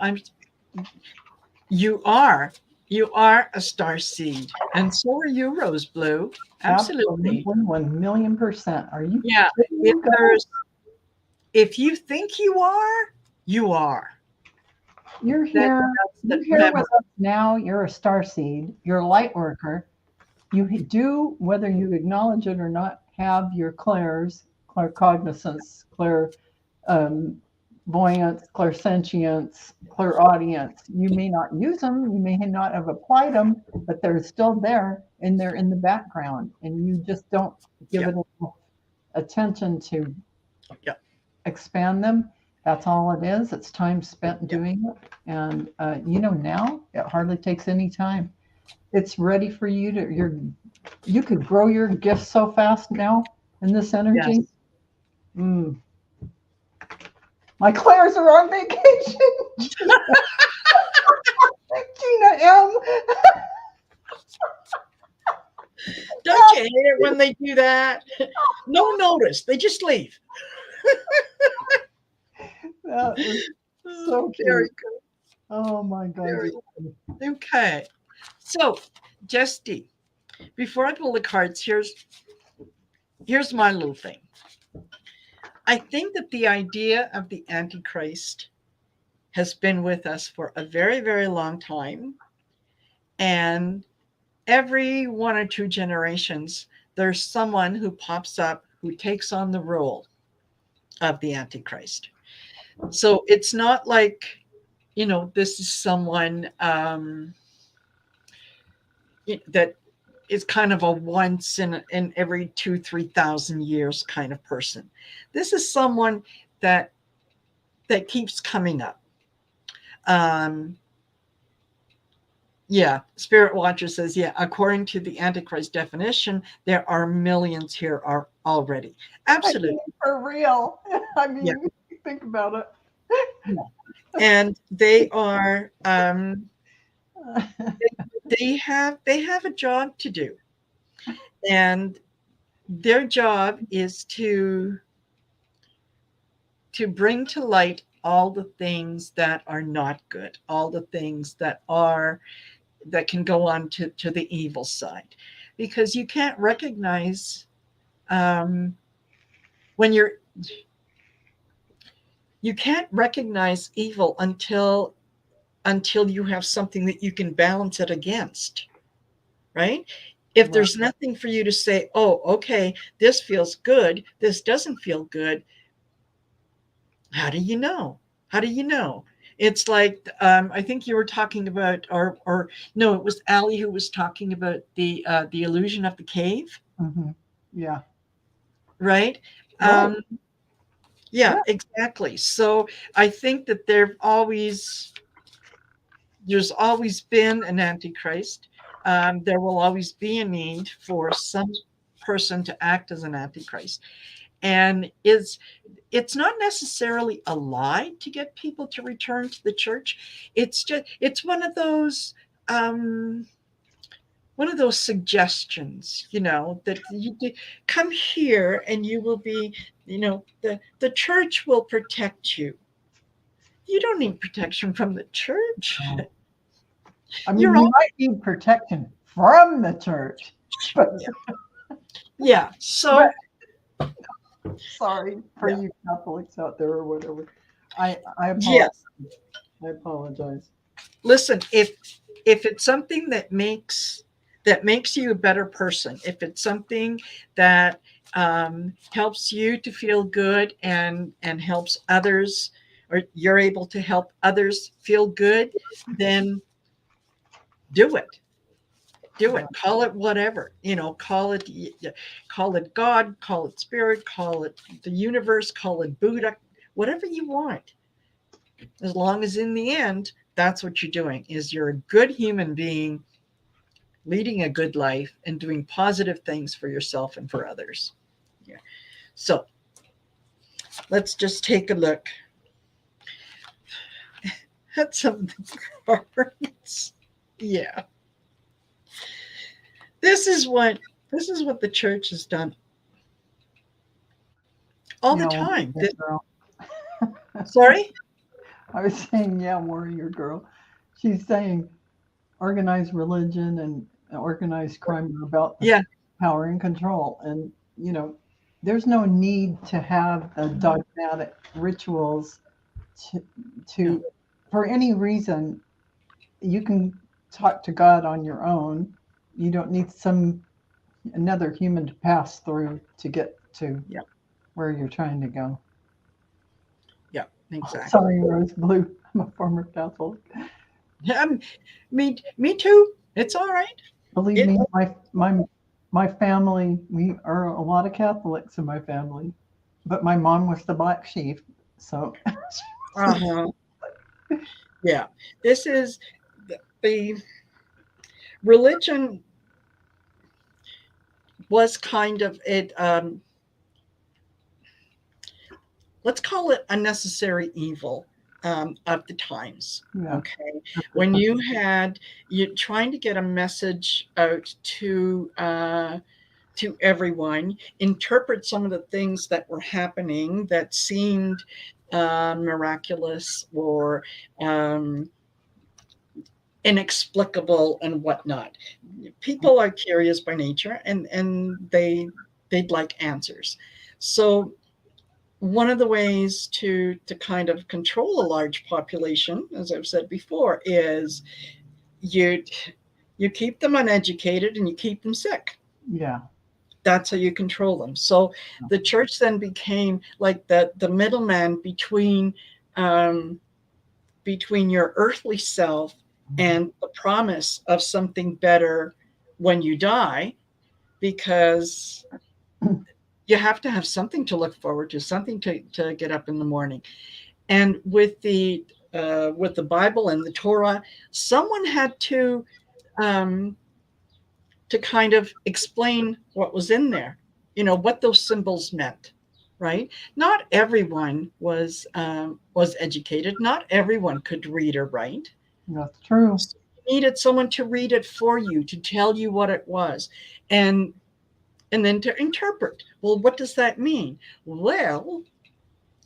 You are. You are a star seed. And so are you, Rose Blue. Absolutely. 1,000,000%. Are you Yeah. kidding If me, guys? if you think you are, you are. You're here. You're here Remember. with us now. You're a star seed. You're a light worker. You do, whether you acknowledge it or not, have your clairs, claircognizance, clairvoyance, clairsentience, clairaudience. You may not use them, you may not have applied them, but they're still there and they're in the background, and you just don't give it enough attention to expand them. That's all it is. It's time spent doing it. And now it hardly takes any time. It's ready for you to you could grow your gifts so fast now in this energy. Yes. Mm. My clairs are on vacation. Gina M. Don't you hate it when they do that? No notice. They just leave. That is so Very cute. Oh my God. Very okay. So, Justy, before I pull the cards, here's my little thing. I think that the idea of the Antichrist has been with us for a very, very long time. And every 1 or 2 generations, there's someone who pops up who takes on the role of the Antichrist. So it's not like, this is someone that is kind of a once in every 2,000-3,000 years kind of person. This is someone that keeps coming up. Spirit Watcher says, according to the Antichrist definition, there are millions here are already. Absolutely. I mean, for real. I mean, think about it. And they are they have a job to do. And their job is to bring to light all the things that are not good, all the things that can go on to the evil side, because you can't recognize when you can't recognize evil until you have something that you can balance it against, right? If there's nothing for you to say, oh, okay, this feels good, this doesn't feel good, how do you know? It's like, I think you were talking about, or no, it was Allie who was talking about the illusion of the cave. Mm-hmm. Yeah. Right. Right. Yeah, exactly. So I think that there's always been an Antichrist. There will always be a need for some person to act as an Antichrist. and it's not necessarily a lie to get people to return to the church. It's one of those suggestions, that you come here and you will be, the church will protect you. You don't need protection from the church. I mean, You're you all, might need protection from the church, but yeah. So sorry for yeah, you Catholics out there or whatever. I apologize. yes. I apologize. Listen, if it's something that makes you a better person, if it's something that helps you to feel good and helps others, or you're able to help others feel good, then do it. Do it. Call it whatever. Call it God, call it spirit, call it the universe, call it Buddha, whatever you want. As long as in the end, that's what you're doing, is you're a good human being leading a good life and doing positive things for yourself and for others. Yeah. So let's just take a look at some of the cards. Yeah. This is what the church has done all the Yeah, time. warrior girl. Sorry? I was saying, yeah, warrior girl. She's saying organized religion and organized crime are about the Yeah. power and control. And, there's no need to have the dogmatic rituals to, No. to for any reason. You can talk to God on your own. You don't need another human to pass through to get to Yeah. where you're trying to go. Yeah. Exactly. Sorry, Rose Blue. I'm a former Catholic. Me too. It's all right. Believe It. me, my family, we are a lot of Catholics in my family, but my mom was the black sheep. So, Uh-huh. Yeah. This is the religion was kind of it. Let's call it a necessary evil of the times. yeah, Okay, when you're trying to get a message out to everyone, interpret some of the things that were happening that seemed miraculous or um, inexplicable and whatnot. People are curious by nature, and they'd like answers. So one of the ways to kind of control a large population, as I've said before, is you you keep them uneducated and you keep them sick. yeah, That's how you control them. So the church then became like the middleman um, between your earthly self and the promise of something better when you die, because you have to have something to look forward to, something to get up in the morning. And with the Bible and the Torah, someone had um, to kind of explain what was in there, what those symbols meant, right? Not everyone was educated. Not everyone could read or write. that's true. So you needed someone to read it for you, to tell you what it was, and then to interpret. Well, what does that mean? Well,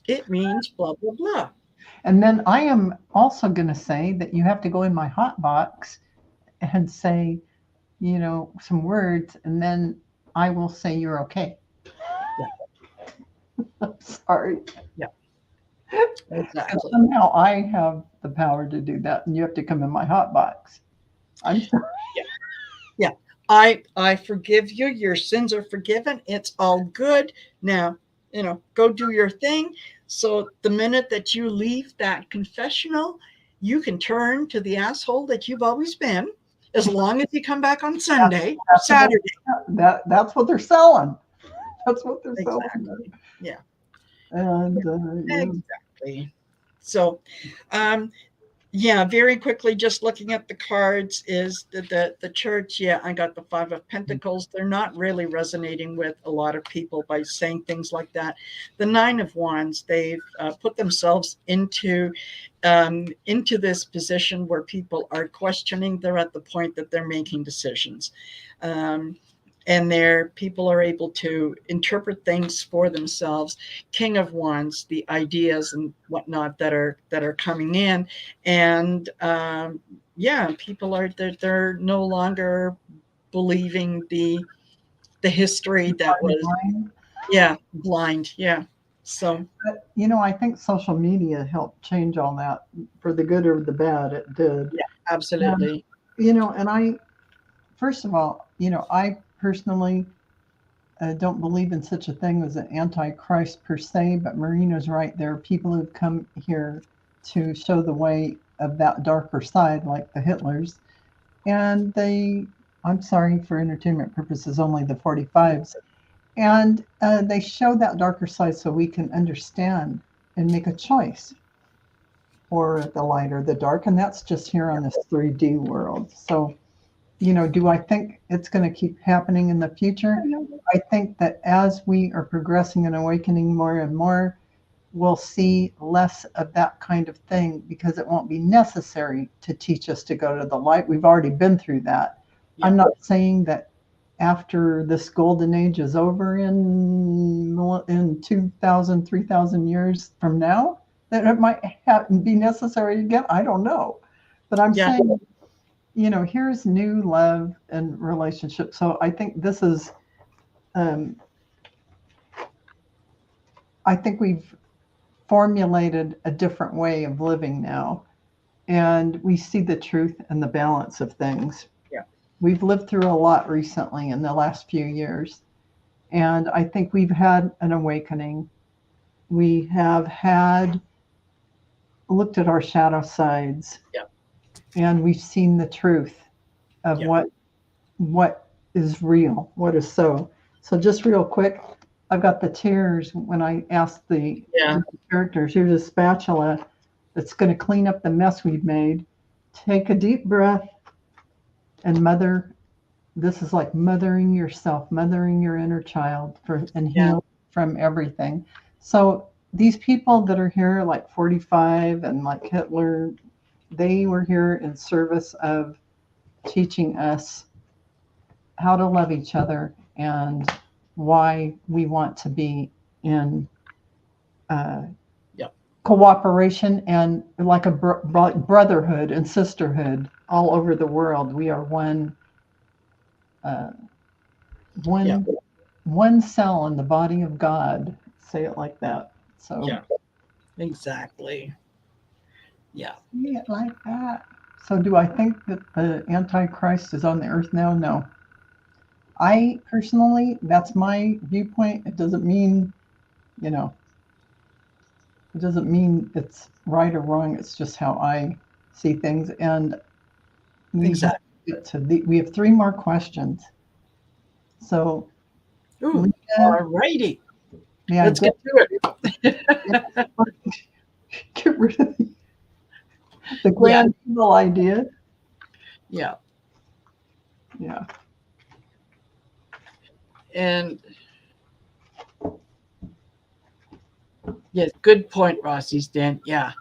it means blah blah blah. And then I am also going to say that you have to go in my hot box and say, some words, and then I will say you're okay. Yeah, I'm sorry. yeah, Because exactly. somehow I have the power to do that, and you have to come in my hot box. I'm sorry. Yeah, yeah. I forgive you. Your sins are forgiven. It's all good. Now, go do your thing. So the minute that you leave that confessional, you can turn to the asshole that you've always been, as long as you come back on Sunday or That's what Saturday. that's what they're selling. That's what they're selling. Exactly. Yeah. And yeah, Exactly. So, um, Yeah, very quickly, just looking at the cards is the church. Yeah, I got the Five of Pentacles. They're not really resonating with a lot of people by saying things like that. The Nine of Wands, they've put themselves into this position where people are questioning. They're at the point that they're making decisions. Um, and their people are able to interpret things for themselves. King of Wands, the ideas and whatnot that are coming in, and yeah, people are they're no longer believing the history that was, yeah, blind. Yeah, so But, I think social media helped change all that for the good or the bad. It did. yeah, And, absolutely. and first of all, I personally don't believe in such a thing as an antichrist per se, but Marina's right. There are people who've come here to show the way of that darker side, like the Hitlers. And I'm sorry, for entertainment purposes, only the 45s. And they show that darker side so we can understand and make a choice for the light or the dark. And that's just here on this 3D world. So, do I think it's going to keep happening in the future? I think that as we are progressing and awakening more and more, we'll see less of that kind of thing because it won't be necessary to teach us to go to the light. We've already been through that. Yeah. I'm not saying that after this golden age is over in 2,000, 3,000 years from now, that it might be necessary again. I don't know. But I'm Yeah, saying, here's new love and relationship. So I think this is, um, I think we've formulated a different way of living now. And we see the truth and the balance of things. yeah, We've lived through a lot recently in the last few years. And I think we've had an awakening. We have looked at our shadow sides, yeah, and we've seen the truth of yeah, what is real, what is so. So just real quick, I've got the tears when I asked the yeah, characters, here's a spatula that's going to clean up the mess we've made. Take a deep breath and mother. This is like mothering yourself, mothering your inner child and yeah, heal from everything. So these people that are here, like 45 and like Hitler, they were here in service of teaching us how to love each other and why we want to be in uh, yeah, cooperation and like a brotherhood and sisterhood all over the world. We are uh, yeah, one one cell in the body of God. Say it like that. So yeah, exactly. Yeah. see it like that. So do I think that the Antichrist is on the earth now? No. I personally, that's my viewpoint. It doesn't mean, you know, it doesn't mean it's right or wrong. It's just how I see things. And we have Exactly. to get to we have three more questions. So, Ooh, Lena, all righty. may I Let's get get to it. get rid of the Yeah, grand evil idea? yeah. Yeah. And yes, good point, Rossi's Dan. Yeah.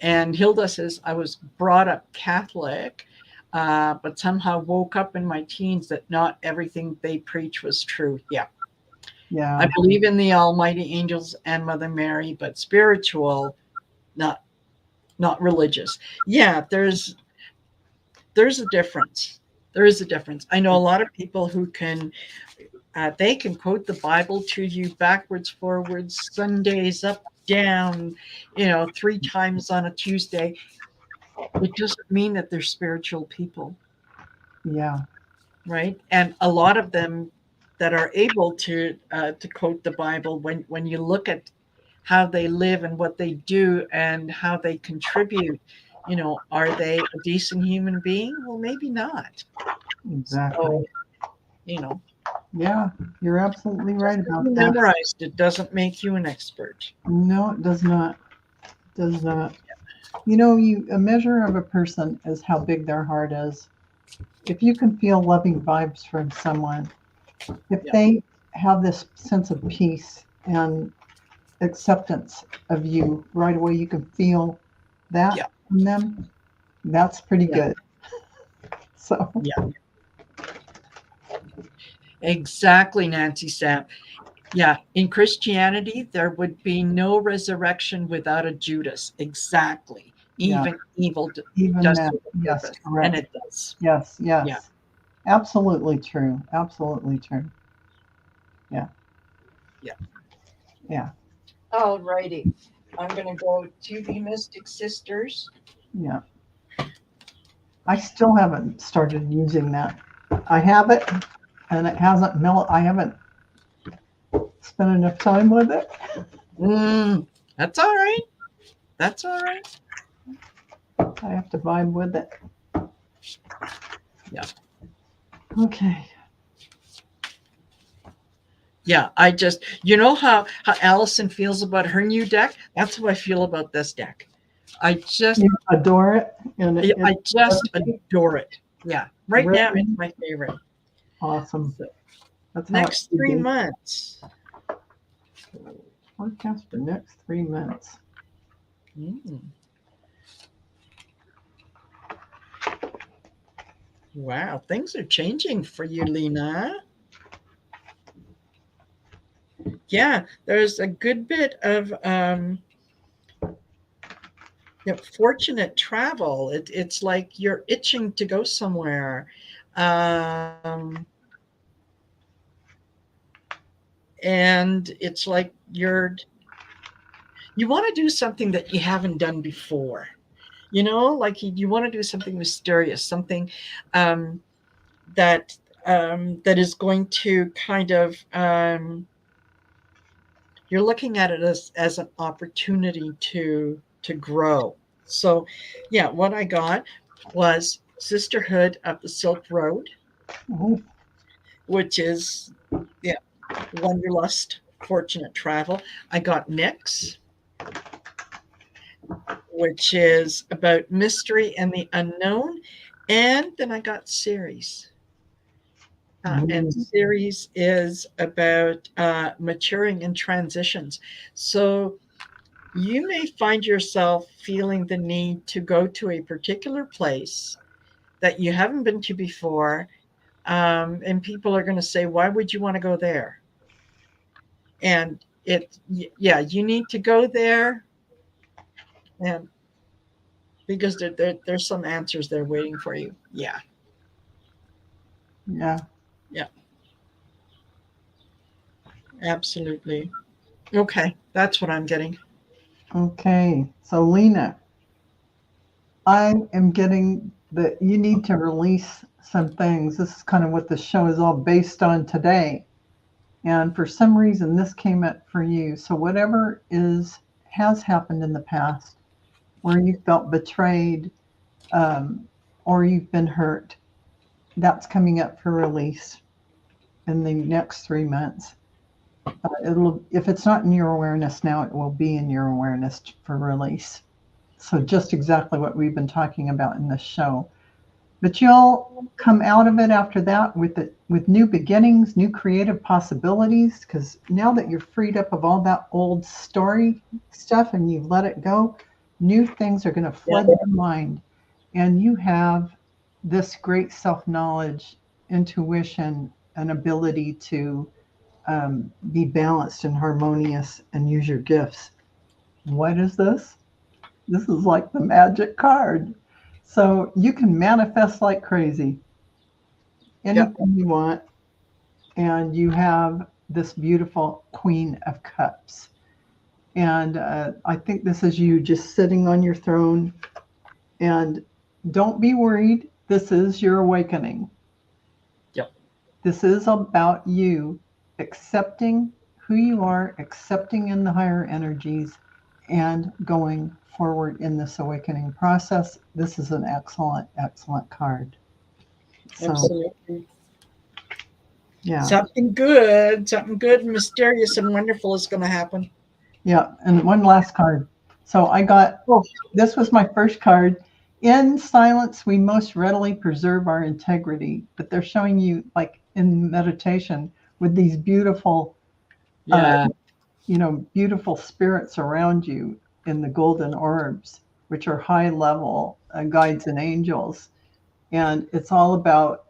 And Hilda says, I was brought up Catholic, but somehow woke up in my teens that not everything they preach was true. Yeah. I Yeah. believe in the almighty angels and Mother Mary, but spiritual, not not religious. Yeah, there's a difference. There is a difference. I know a lot of people who can they can quote the Bible to you backwards, forwards, Sundays, up, down, 3 times on a Tuesday. It doesn't mean that they're spiritual people, Yeah. right? And a lot of them that are able to quote the Bible, when you look at how they live and what they do and how they contribute, are they a decent human being? Well, maybe not. Exactly. So, you know, Yeah. You're absolutely right just because about you that. memorized it doesn't make you an expert. No, it does not. It does not. A measure of a person is how big their heart is. If you can feel loving vibes from someone, if Yeah. they have this sense of peace and acceptance of you right away, you can feel that Yeah. from them. That's pretty Yeah. good. So, Yeah. Exactly, Nancy Sam. Yeah, in Christianity, there would be no resurrection without a Judas. Exactly. yeah, Even evil even does that. serve a Yes, purpose, and correct. it does. Yes, Yeah. yes. Absolutely true. Absolutely true. Yeah, Yeah. yeah, All righty. I'm going to go to the Mystic Sisters. yeah. I still haven't started using that. I have it, and it hasn't I haven't spent enough time with it. That's all right. That's all right. I have to vibe with it. Yeah. Okay. Yeah. I just, you know how Allison feels about her new deck? That's how I feel about this deck. I just, You adore it, and I it's just adore it. Yeah. Right now, it's written. my favorite. Awesome. So, That's how it next should 3 be. months. Forecast for next 3 months. Mm. Wow, things are changing for you, Lena. Yeah, there's a good bit of fortunate travel. It's like you're itching to go somewhere. Um, and it's like you want to do something that you haven't done before. Like you want to do something mysterious, something um, that that is going to kind of you're looking at it as an opportunity to grow. So yeah, what I got was Sisterhood of the Silk Road, Oh, which is yeah, Wanderlust, Fortunate Travel. I got Mix, which is about mystery and the unknown. And then I got Series. And mm, series is about maturing and transitions. So you may find yourself feeling the need to go to a particular place that you haven't been to before. And people are going to say, why would you want to go there? And yeah, you need to go there. And because there's some answers there waiting for you. Yeah. yeah. Yeah, absolutely. Okay. That's what I'm getting. Okay. So, Lena, I am getting that you need to release some things. This is kind of what the show is all based on today. And for some reason, this came up for you. So, whatever has happened in the past where you felt betrayed, or you've been hurt, that's coming up for release in the next 3 months. If it's not in your awareness now, it will be in your awareness for release. So just exactly what we've been talking about in this show. But you'll come out of it after that with new beginnings, new creative possibilities. Because now that you're freed up of all that old story stuff and you've let it go, new things are going to Yeah. flood your mind, and you have this great self-knowledge, intuition, and ability to be balanced and harmonious and use your gifts. What is this? This is like the magic card. So you can manifest like crazy, Yeah. anything you want, and you have this beautiful Queen of Cups. And I think this is you just sitting on your throne. And don't be worried. This is your awakening. Yep. This is about you accepting who you are, accepting in the higher energies, and going forward in this awakening process. This is an excellent, excellent card. So, Absolutely. yeah, Something good, mysterious, and wonderful is going to happen. yeah. And one last card. So I got, this was my first card. In silence, we most readily preserve our integrity. But they're showing you, like in meditation, with these beautiful, Yeah. beautiful spirits around you in the golden orbs, which are high level guides and angels. And it's all about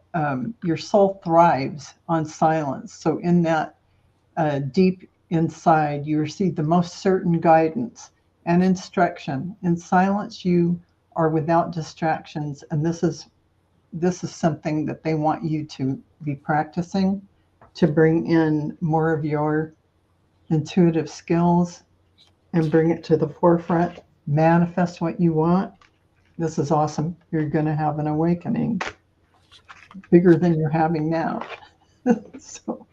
your soul thrives on silence. So in that deep inside, you receive the most certain guidance and instruction. In silence, you are without distractions, and this is something that they want you to be practicing to bring in more of your intuitive skills and bring it to the forefront. Manifest what you want. This is awesome. You're going to have an awakening bigger than you're having now. So,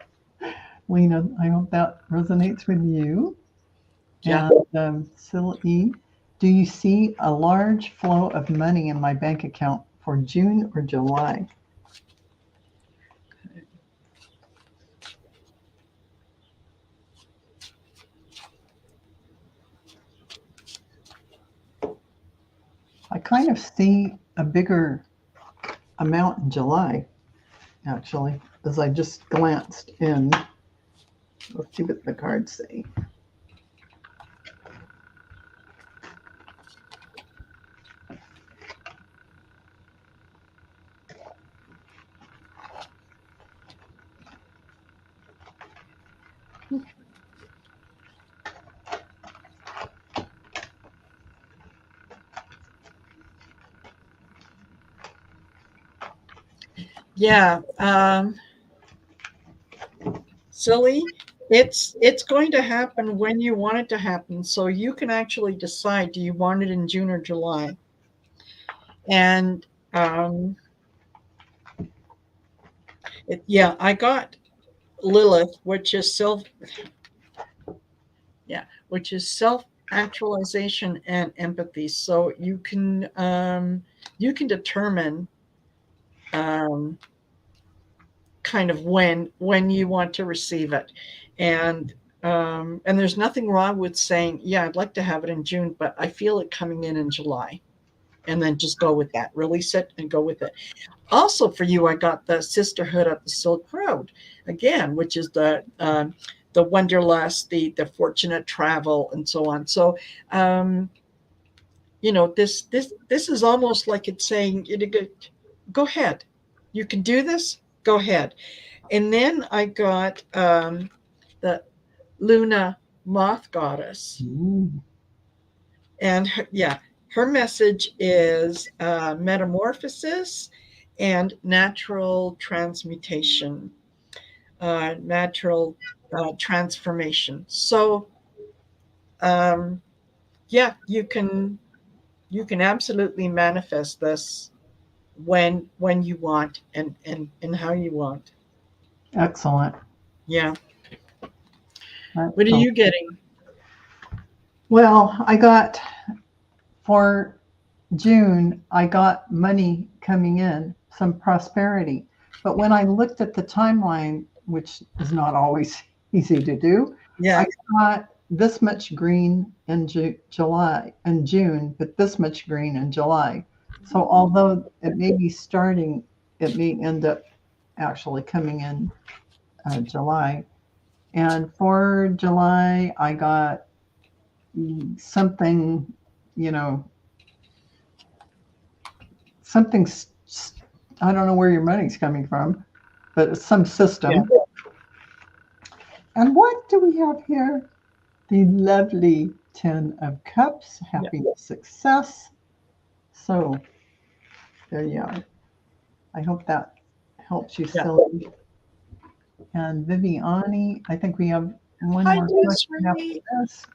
Lena, I hope that resonates with you. Yeah. And Silly, do you see a large flow of money in my bank account for June or July? I kind of see a bigger amount in July, actually, as I just glanced in. Let's see what the cards say. Yeah. Silly. It's going to happen when you want it to happen. So you can actually decide, do you want it in June or July? And I got Lilith, which is self actualization and empathy. So you can determine kind of when you want to receive it, and there's nothing wrong with saying, yeah, I'd like to have it in June, but I feel it coming in July, and then just go with that. Release it and go with it. Also for you, I got the Sisterhood of the Silk Road again, which is the Wanderlust, the fortunate travel, and so on. So this is almost like it's saying, go ahead, you can do this, go ahead. And then I got the Luna Moth Goddess. Ooh. And her message is metamorphosis and natural transmutation, natural transformation. So you can absolutely manifest this when you want, and how you want. Excellent. Yeah. That's What are all. you getting? Well, I got for June, I got money coming in, some prosperity. But when I looked at the timeline, which is not always easy to do, Yeah. I got this much green in July and June, but this much green in July. So although it may be starting, it may end up actually coming in July. And for July, I got something, you know, something, I don't know where your money's coming from, but it's some system. Yeah. And what do we have here? The lovely 10 of Cups, happiness, success. So there you are. I hope that helps you, Yeah. Silly. And Viviani, I think we have one Hi, more question after Desiree. this.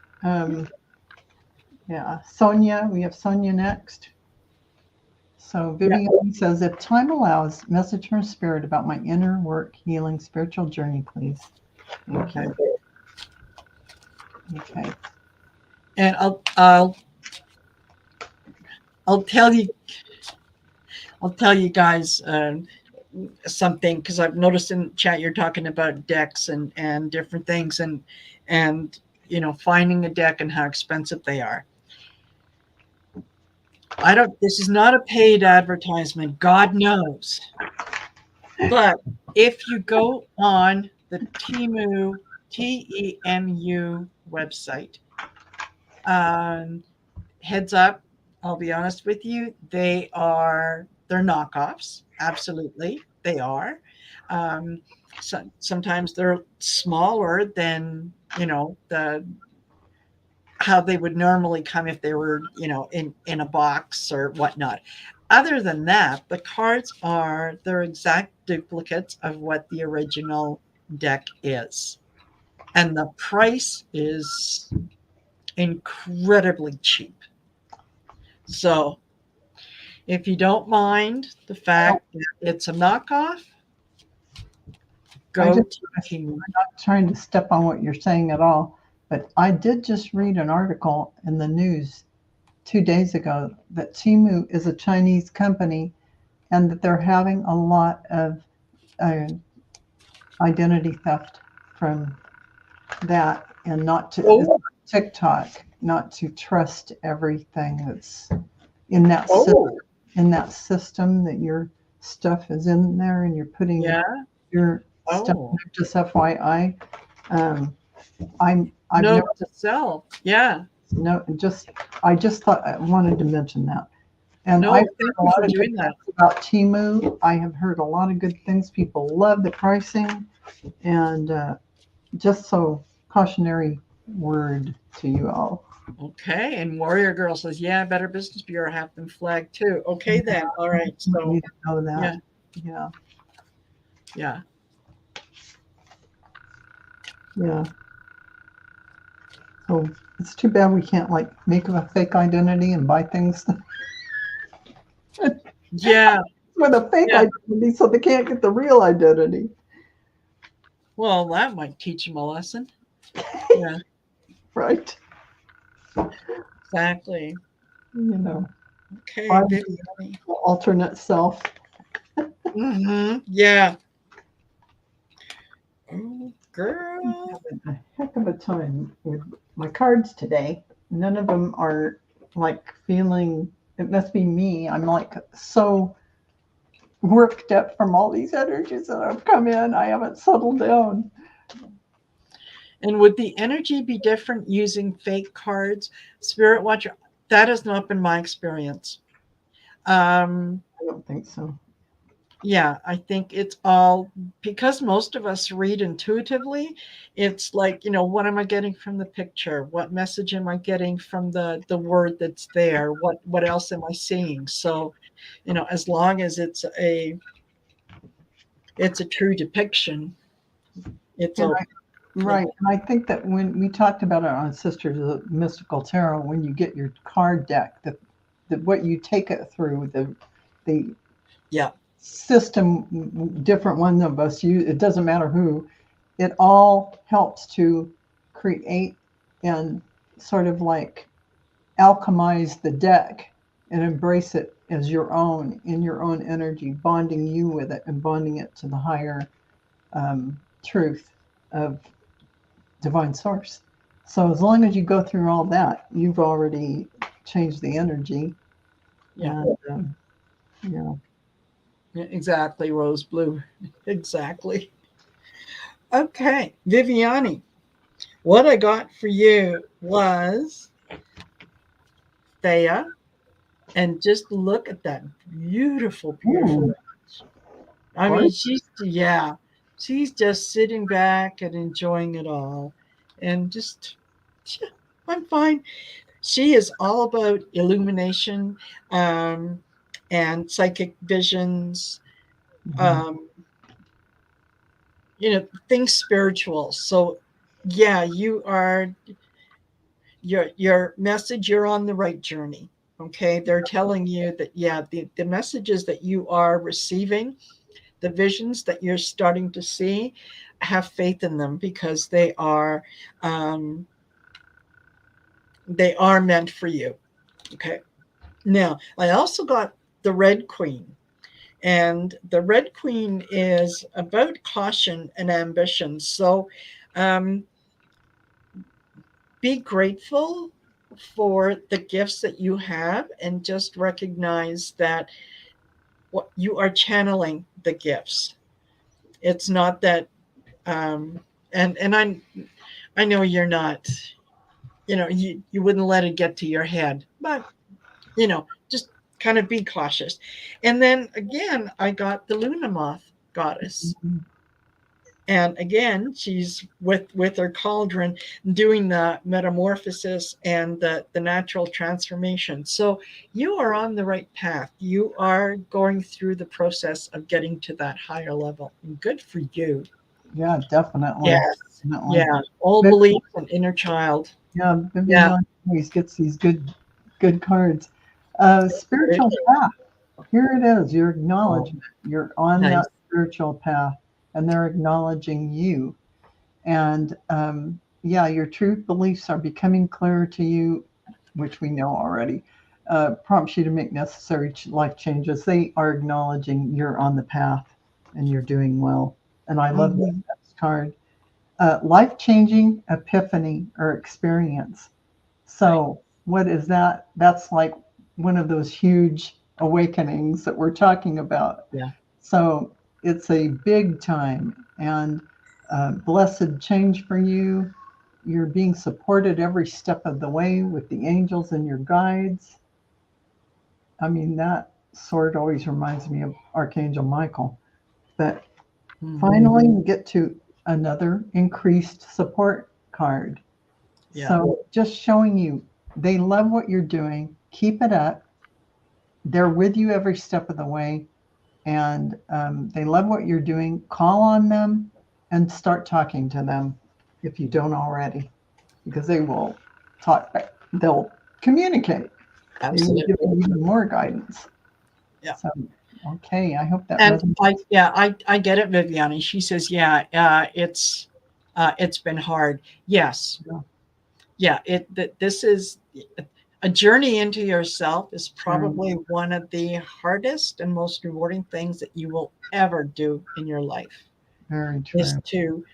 Sonia, we have Sonia next. So Vivian says, if time allows, message from Spirit about my inner work, healing, spiritual journey, please. Thank you. Okay. And I'll tell you guys something, because I've noticed in the chat you're talking about decks and different things, and finding a deck and how expensive they are. This is not a paid advertisement, God knows. But if you go on the TEMU website, heads up, I'll be honest with you, they're knockoffs. Absolutely, they are. Um, sometimes they're smaller than the how they would normally come if they were in a box or whatnot. Other than that, the cards they're exact duplicates of what the original deck is, and the price is incredibly cheap. So if you don't mind the fact that it's a knockoff, I go just, to Team. I'm not trying to step on what you're saying at all, but I did just read an article in the news 2 days ago that Timu is a Chinese company and that they're having a lot of uh, identity theft from that, and not to Oh, TikTok, not to trust everything that's in that oh, in that system that your stuff is in there and you're putting yeah. your stuff in Oh, there. Just FYI, I've note never to self. Yeah. no just I just thought I wanted to mention that. And I've No, heard thank a you for lot of good doing that. things about Timu. I have heard a lot of good things. People love the pricing, and just so cautionary word to you all. Okay. And Warrior Girl says, yeah, Better Business Bureau have them flagged too. Okay, then. All right. You So, need to know yeah, that. Yeah, yeah. yeah. So it's too bad we can't like make a fake identity and buy things Yeah. with a fake Yeah. identity so they can't get the real identity. Well, that might teach them a lesson. Yeah, Right? exactly. You know, Okay, our Viviani. alternate self. Yeah. Oh, girl. Having a heck of a time with my cards today. None of them are like feeling, it must be me. I'm like so worked up from all these energies that have come in. I haven't settled down. And would the energy be different using fake cards? Spirit Watcher, that has not been my experience. Um, I don't think so. yeah, I think it's all because most of us read intuitively. It's like, what am I getting from the picture? What message am I getting from the word that's there? What else am I seeing? So, as long as it's a true depiction, it's And okay. I, right. And I think that when we talked about it on Sisters of Mystical Tarot, when you get your card deck, that what you take it through, the Yeah. system, different one of us use, it doesn't matter who, it all helps to create and sort of like alchemize the deck and embrace it as your own, in your own energy, bonding you with it and bonding it to the higher truth of divine source. So as long as you go through all that, you've already changed the energy. Yeah. And yeah. Exactly, Rose Blue. Exactly. Okay, Viviani, what I got for you was Thea, and just look at that beautiful, beautiful Ooh, image. I mean, gorgeous. she's just sitting back and enjoying it all, and just, yeah, I'm fine. She is all about illumination, um, and psychic visions, Mhm. um, things spiritual. So, yeah, your message, you're on the right journey. Okay, they're telling you that, yeah, the messages that you are receiving, the visions that you're starting to see, have faith in them because um, they are meant for you. Okay, now I also got the Red Queen, and the Red Queen is about caution and ambition. So, um, be grateful for the gifts that you have, and just recognize that what you are channeling the gifts. It's not that, um, and I know you're not, you wouldn't let it get to your head, but just kind of be cautious. And then again, I got the Luna Moth goddess. Mhm. And again, she's with her cauldron doing the metamorphosis and the natural transformation. So you are on the right path. You are going through the process of getting to that higher level. And good for you. Yeah, definitely. Yes. Definitely. Yeah. Old Viv- beliefs and inner child. yeah, Yeah. Vivian always gets these good cards. Spiritual Absolutely. path. Here it is, your Oh, acknowledgement. You're on nice. that spiritual path, and they're acknowledging you. And yeah, your truth beliefs are becoming clearer to you, which we know already. Prompts you to make necessary life changes. They are acknowledging you're on the path and you're doing well. And I love that Mhm. next card. Life changing epiphany or experience. Right. So, what is that? That's like one of those huge awakenings that we're talking about. Yeah. So, it's a big time and blessed change for you. You're being supported every step of the way with the angels and your guides. I mean, that sword always reminds me of Archangel Michael. But Mhm. finally, we get to another increased support card. Yeah. So just showing you they love what you're doing. Keep it up. They're with you every step of the way, and they love what you're doing. Call on them and start talking to them if you don't already, because they will talk. They'll communicate. They will give Absolutely. you even more guidance. Yeah. So, okay, I hope that And resonates. I get it, Viviani. She says, yeah, it's been hard. Yes. Yeah, Yeah. This is a journey into yourself is very, probably one of the hardest and most rewarding things that you will ever do in your life, very is true.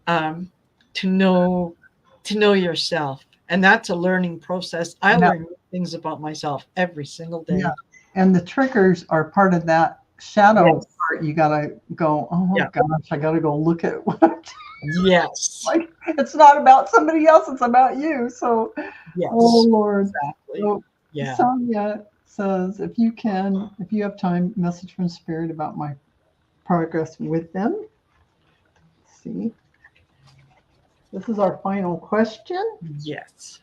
um, to know to know yourself. And that's a learning process. I Yeah, learn new things about myself every single yeah. day. And the triggers are part of that shadow Yes. part. You gotta go, oh my Yeah. gosh, I gotta go look at what Yes. like it's not about somebody else, it's about you. So oh Yes. Lord. Exactly. So Yeah. Sonia says if you have time, message from spirit about my progress with them. Let's see. This is our final question. Yes.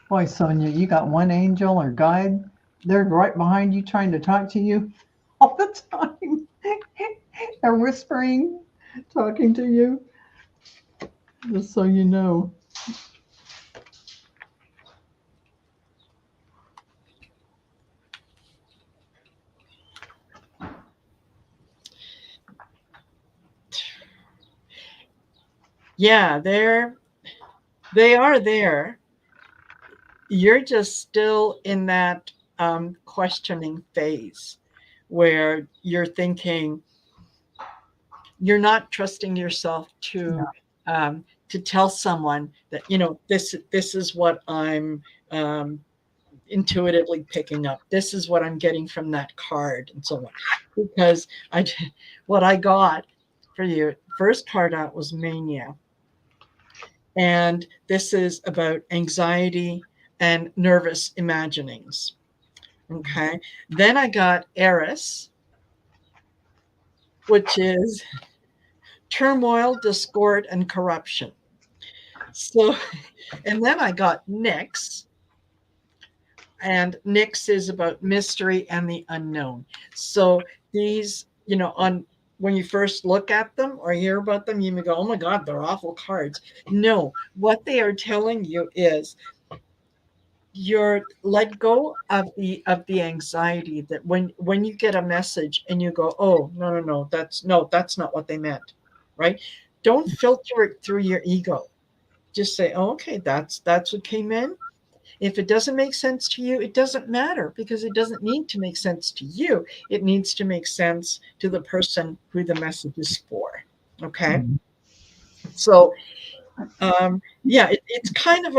Boy, Sonia, you got one angel or guide. They're right behind you trying to talk to you all the time. They're whispering, talking to you, just so you know. Yeah, they are there. You're just still in that questioning phase where you're thinking, you're not trusting yourself to tell someone that, this is what I'm um, intuitively picking up. This is what I'm getting from that card, and so on. Because what I got for you, first card out was mania, and this is about anxiety and nervous imaginings. Okay, then I got Eris, which is turmoil, discord, and corruption. So, and then I got Nyx, and Nyx is about mystery and the unknown. So these, on when you first look at them or hear about them, you may go, oh my God, they're awful cards. No, what they are telling you is you're let go of the anxiety that when you get a message and you go, oh no, that's not what they meant, right? Don't filter it through your ego. Just say, oh, okay, that's what came in. If it doesn't make sense to you, it doesn't matter, because it doesn't need to make sense to you. It needs to make sense to the person who the message is for. Okay. So yeah, it's kind of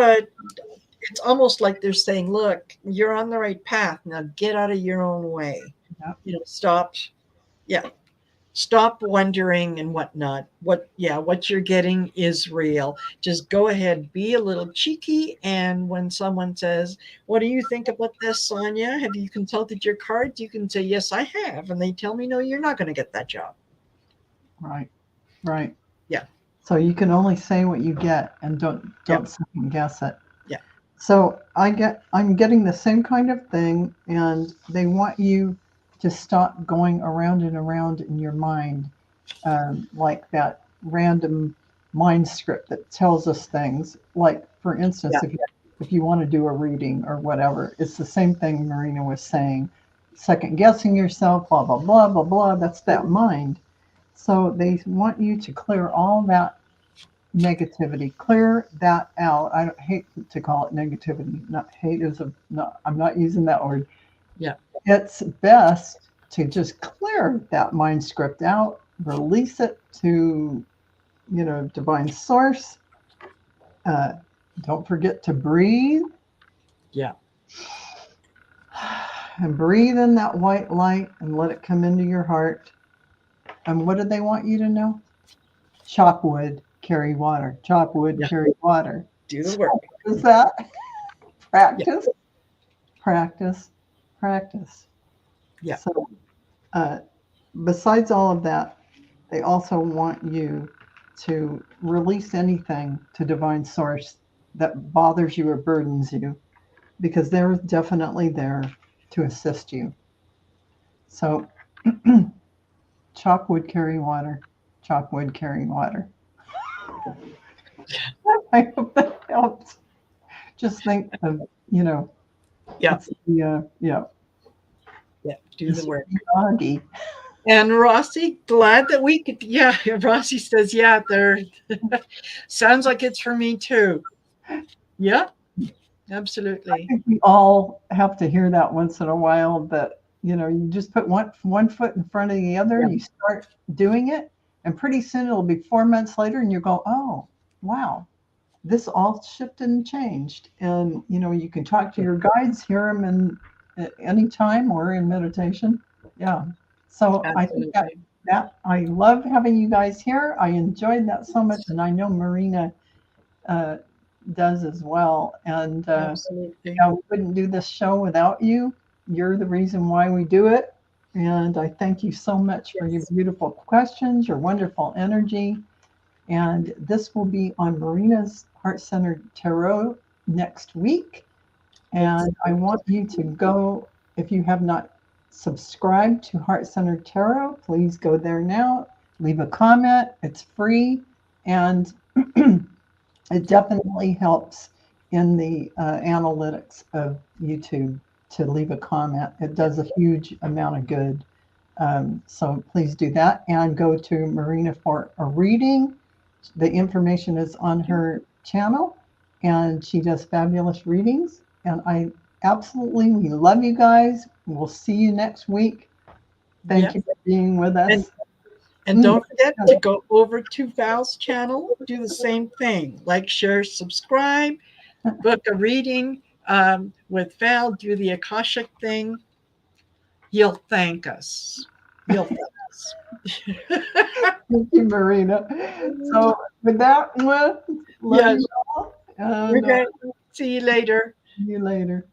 it's almost like they're saying, look, you're on the right path. Now get out of your own way. Yeah. Stop. Yeah. Stop wondering and whatnot. What you're getting is real. Just go ahead, be a little cheeky. And when someone says, what do you think about this, Sonia? Have you consulted your cards? You can say, yes, I have. And they tell me, no, you're not going to get that job. Right. Right. Yeah. So you can only say what you get, and don't second guess it. Yeah. So I'm getting the same kind of thing, and they want you to stop going around and around in your mind, like that random mind script that tells us things. Like, for instance, if you want to do a reading or whatever, it's the same thing Marina was saying. Second guessing yourself, blah blah blah blah blah. That's that mind. So they want you to clear all that negativity, clear that out. I don't hate to call it negativity. Not hate is I'm not using that word. Yeah. It's best to just clear that mind script out, release it to, divine source. Don't forget to breathe. Yeah. And breathe in that white light and let it come into your heart. And what do they want you to know? Chop wood, carry water. Chop wood, carry water. Do the work. So is that practice? Practice. Practice. Yeah. So besides all of that, they also want you to release anything to divine source that bothers you or burdens you, because they're definitely there to assist you. So chop wood, carry water. Chop wood, carry water. I hope that helps. Just think of, Yeah. It's the, Do the work. Doggy. And Rossi, glad that we could. Yeah, Rossi says, yeah, there. Sounds like it's for me too. Yeah, absolutely. I think we all have to hear that once in a while, that, you just put one foot in front of the other, you start doing it, and pretty soon it'll be 4 months later and you go, oh, wow, this all shifted and changed. And, you can talk to your guides, hear them at any time or in meditation. Yeah. So absolutely. I think that I love having you guys here. I enjoyed that so much. And I know Marina does as well. And we wouldn't do this show without you. You're the reason why we do it. And I thank you so much for your beautiful questions, your wonderful energy. And this will be on Marina's Heart-Centered Tarot next week. And I want you to go, if you have not subscribed to Heart-Centered Tarot, please go there now. Leave a comment. It's free. And it definitely helps in the analytics of YouTube to leave a comment. It does a huge amount of good. So please do that, and go to Marina for a reading. The information is on her channel, and she does fabulous readings. And we love you guys. We'll see you next week. Thank you for being with us. And don't forget to go over to Val's channel, do the same thing. Like, share, subscribe, book a reading with Val, do the Akashic thing. He'll thank us. He'll thank us. Thank you, Marina. So with that, love you all. Okay. See you later. See you later.